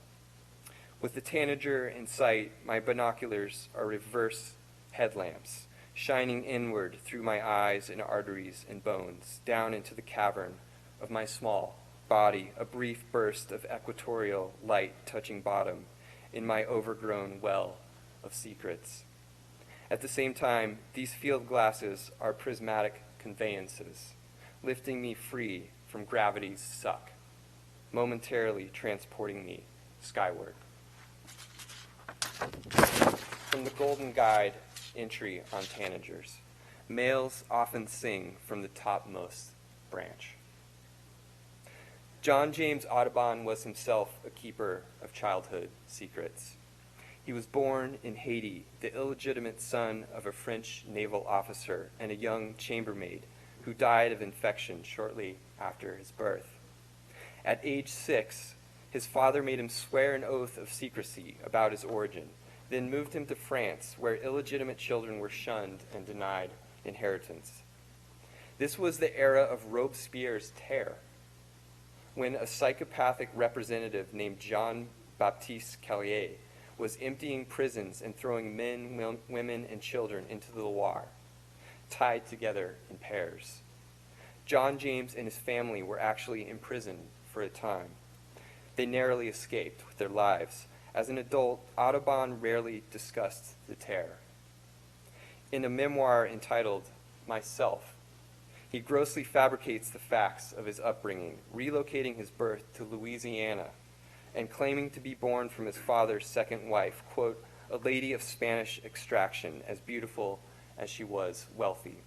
With the tanager in sight, my binoculars are reverse headlamps, shining inward through my eyes and arteries and bones, down into the cavern of my small body, a brief burst of equatorial light touching bottom in my overgrown well of secrets. At the same time, these field glasses are prismatic conveyances, lifting me free from gravity's suck, momentarily transporting me skyward. From the Golden Guide entry on tanagers, males often sing from the topmost branch. John James Audubon was himself a keeper of childhood secrets. He was born in Haiti, the illegitimate son of a French naval officer and a young chambermaid who died of infection shortly after his birth. At age 6, his father made him swear an oath of secrecy about his origin, then moved him to France, where illegitimate children were shunned and denied inheritance. This was the era of Robespierre's terror, when a psychopathic representative named Jean-Baptiste Callier was emptying prisons and throwing men, women, and children into the Loire, tied together in pairs. John James and his family were actually imprisoned for a time. They narrowly escaped with their lives. As an adult, Audubon rarely discussed the terror. In a memoir entitled Myself, he grossly fabricates the facts of his upbringing, relocating his birth to Louisiana and claiming to be born from his father's second wife, quote, a lady of Spanish extraction, as beautiful as she was wealthy.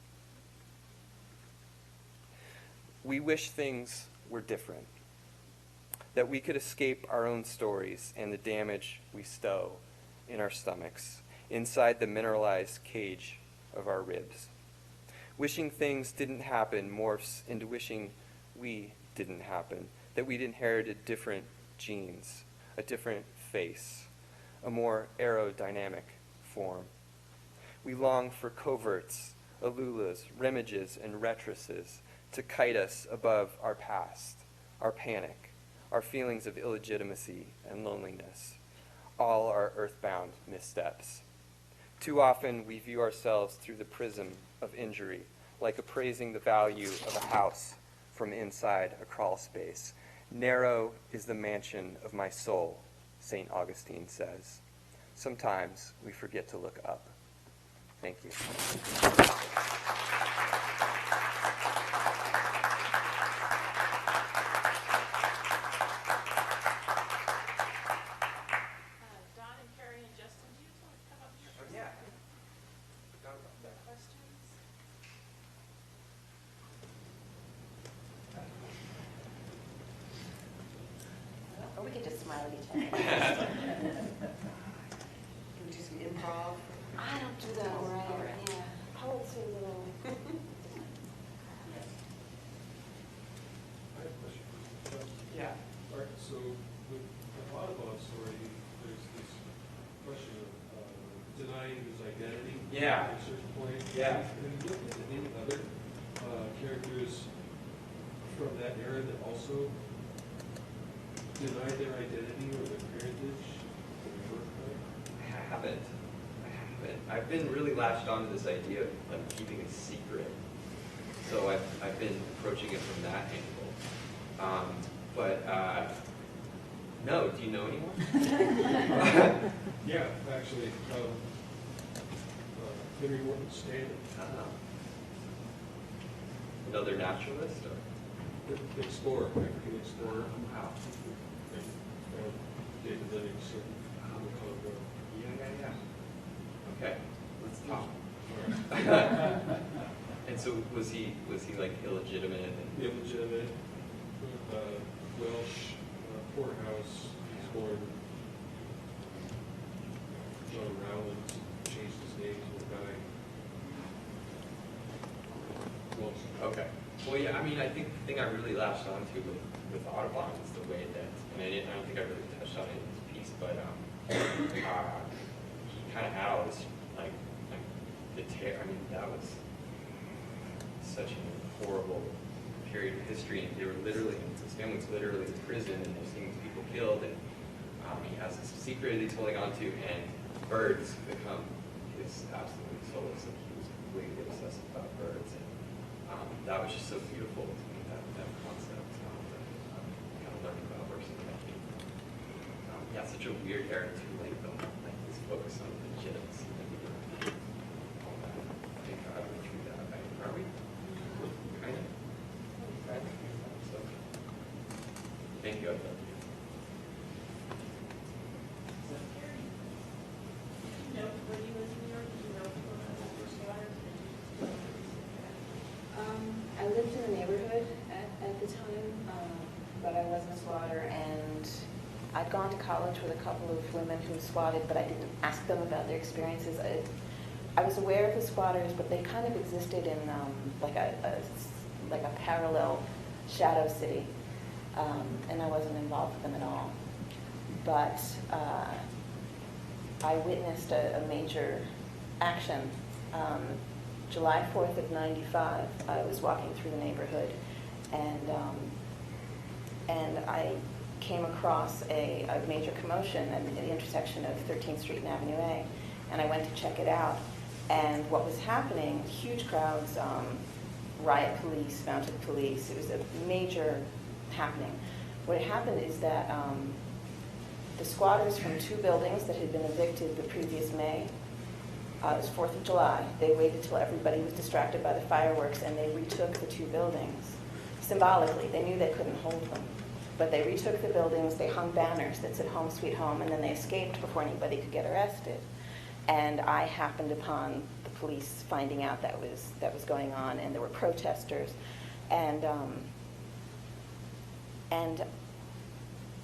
We wish things were different, that we could escape our own stories and the damage we stow in our stomachs, inside the mineralized cage of our ribs. Wishing things didn't happen morphs into wishing we didn't happen, that we'd inherited different genes, a different face, a more aerodynamic form. We long for coverts, alulas, remages, and retrices to kite us above our past, our panic, our feelings of illegitimacy and loneliness, all our earthbound missteps. Too often we view ourselves through the prism of injury, like appraising the value of a house from inside a crawl space. Narrow is the mansion of my soul, St. Augustine says. Sometimes we forget to look up. Thank you. Don and Carrie and Justin, do you just want to come up here? Oh, yeah. Questions? Or we could just smile at each other. Can we do some improv? I don't do that right. Yeah. Poets are a little. I have a question. Yeah. All right, so with the Audubon story, there's this question of denying his identity Yeah. at a certain point. Yeah. Have you looked at any other characters from that era that also denied their identity or their parentage or their birthright? I haven't. I've been really latched onto this idea of like keeping a secret. So I've been approaching it from that angle. No, do you know anyone? Yeah, actually, Henry Morton Stanley, Another naturalist? Or? the explorer, African explorer, Wow. David Livingstone, in the Congo. Yeah. Okay, let's talk. All right. And so was he like illegitimate? Illegitimate, Welsh, poorhouse, he was born John Rowland, changed his name to a guy. Welsh. Okay. Well, yeah, I mean, I think the thing I really latched onto with Audubon is the way that, and I don't think I really touched on it in this piece, but he kind of had all this, like the tear. I mean, that was such a horrible period of history, and they were literally, his family was literally in prison, and they're seeing these people killed, and he has this secret that he's holding on to, and birds become his absolute solace, and he was completely obsessed about birds, and that was just so beautiful to me, that concept, kind of learning about versatility. Yeah, such a weird era too, like this focus on legitimacy. All that. I think I went through that, right? Are we? Kind of? So, thank you, I love you. I lived in the neighborhood at the time, but I wasn't a squatter, and I'd gone to college with a couple of women who squatted, but I didn't ask them about their experiences. I was aware of the squatters, but they kind of existed in like a parallel shadow city, and I wasn't involved with them at all. But I witnessed a major action. July 4th of '95, I was walking through the neighborhood, and I came across a major commotion at the intersection of 13th Street and Avenue A, and I went to check it out. And what was happening, huge crowds, riot police, mounted police, it was a major happening. What happened is that the squatters from two buildings that had been evicted the previous May, it was 4th of July, they waited till everybody was distracted by the fireworks, and they retook the two buildings. Symbolically, they knew they couldn't hold them. But they retook the buildings, they hung banners that said "Home Sweet Home," and then they escaped before anybody could get arrested. And I happened upon the police finding out that was going on, and there were protesters. And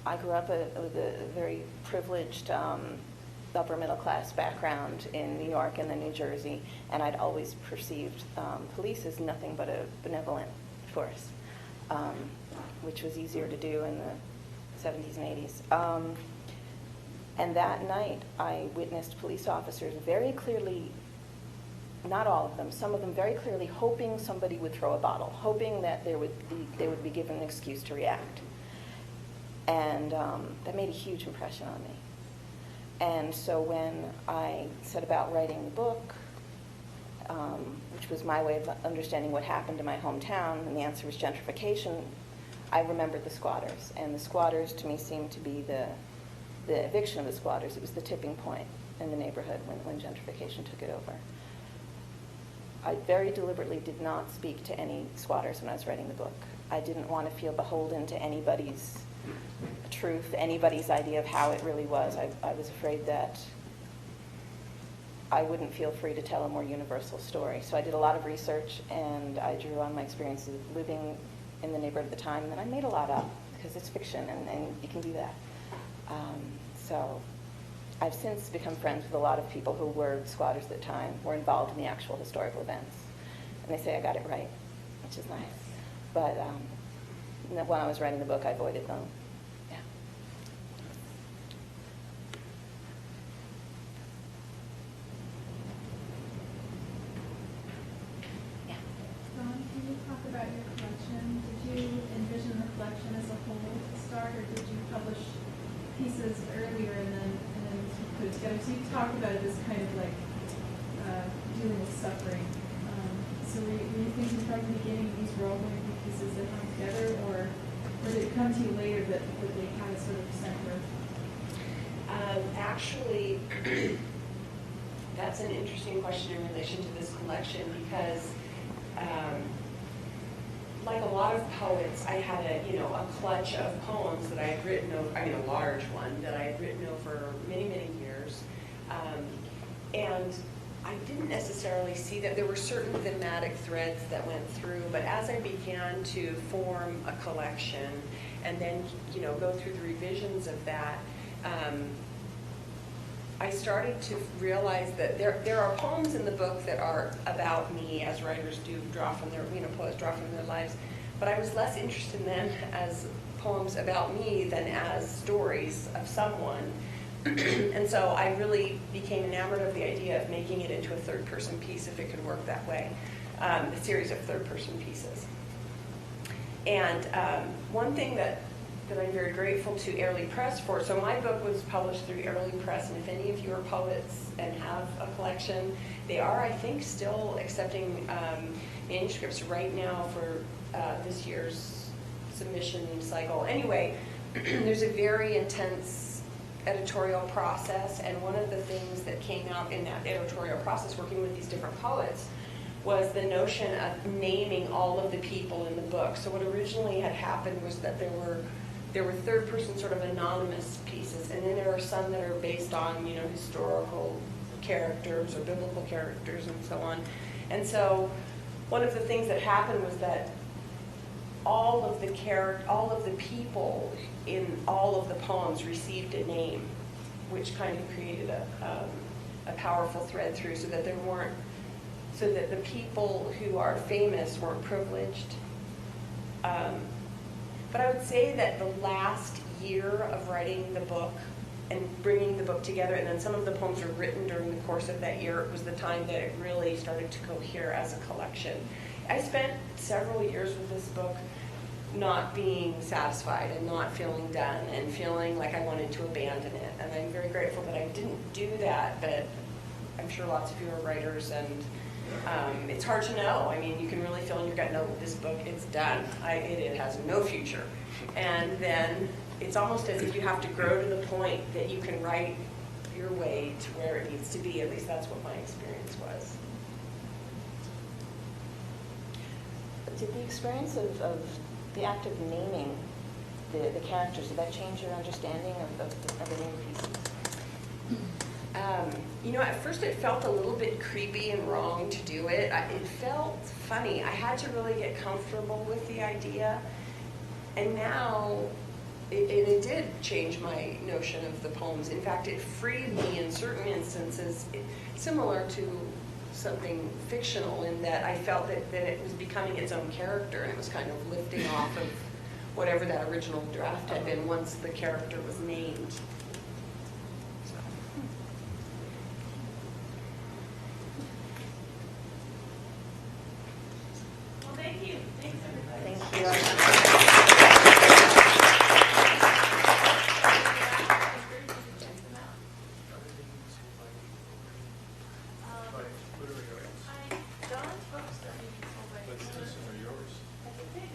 I grew up with a very privileged upper middle class background in New York and then New Jersey, and I'd always perceived police as nothing but a benevolent force, which was easier to do in the 70s and 80s. And that night, I witnessed police officers very clearly, not all of them, some of them very clearly hoping somebody would throw a bottle, hoping that they would be given an excuse to react. And that made a huge impression on me. And so when I set about writing the book, which was my way of understanding what happened in my hometown, and the answer was gentrification, I remembered the squatters. And the squatters, to me, seemed to be the eviction of the squatters. It was the tipping point in the neighborhood when gentrification took it over. I very deliberately did not speak to any squatters when I was writing the book. I didn't want to feel beholden to anybody's truth, anybody's idea of how it really was. I was afraid that I wouldn't feel free to tell a more universal story. So I did a lot of research, and I drew on my experiences living in the neighborhood at the time, and then I made a lot up, because it's fiction, and you can do that. So I've since become friends with a lot of people who were squatters at the time, were involved in the actual historical events. And they say I got it right, which is nice. But when I was writing the book, I avoided them. Yeah. Yeah. Can you talk about your collection? Did you envision the collection as a whole to start, or did you publish pieces earlier and then put it together? So you talked about it as kind of like dealing with suffering. So were you thinking from the beginning these were all going to be pieces that hung together, or did it come to you later that they had a sort of center? Actually, that's an interesting question in relation to this collection, because like a lot of poets, I had a clutch of poems that I had written over, a large one that I had written over many, many years. And I didn't necessarily see that there were certain thematic threads that went through, but as I began to form a collection and then, go through the revisions of that, I started to realize that there are poems in the book that are about me, as writers do draw from their, poets draw from their lives, but I was less interested in them as poems about me than as stories of someone. And so I really became enamored of the idea of making it into a third-person piece, if it could work that way, a series of third-person pieces. And one thing that I'm very grateful to Airlie Press for. So my book was published through Airlie Press, and if any of you are poets and have a collection, they are, I think, still accepting manuscripts right now for this year's submission cycle. Anyway, there's a very intense editorial process, and one of the things that came out in that editorial process, working with these different poets, was the notion of naming all of the people in the book. So what originally had happened was that there were third-person sort of anonymous pieces, and then there are some that are based on, historical characters or biblical characters and so on. And so one of the things that happened was that all of the people in all of the poems received a name, which kind of created a powerful thread through, so that the people who are famous weren't privileged. But I would say that the last year of writing the book and bringing the book together, and then some of the poems were written during the course of that year, was the time that it really started to cohere as a collection. I spent several years with this book not being satisfied and not feeling done and feeling like I wanted to abandon it. And I'm very grateful that I didn't do that, but I'm sure lots of you are writers, and it's hard to know. I mean, you can really feel in your gut, no, this book, it's done. It has no future. And then it's almost as if you have to grow to the point that you can write your way to where it needs to be. At least that's what my experience was. Did the experience of the act of naming the characters, did that change your understanding of the name pieces? At first it felt a little bit creepy and wrong to do it. It felt funny. I had to really get comfortable with the idea. And now, it did change my notion of the poems. In fact, it freed me in certain instances, similar to something fictional, in that I felt that it was becoming its own character, and it was kind of lifting off of whatever that original draft had been once the character was named. Well, thank you. Thanks, everybody. Thank you. But citizen are yours. I think they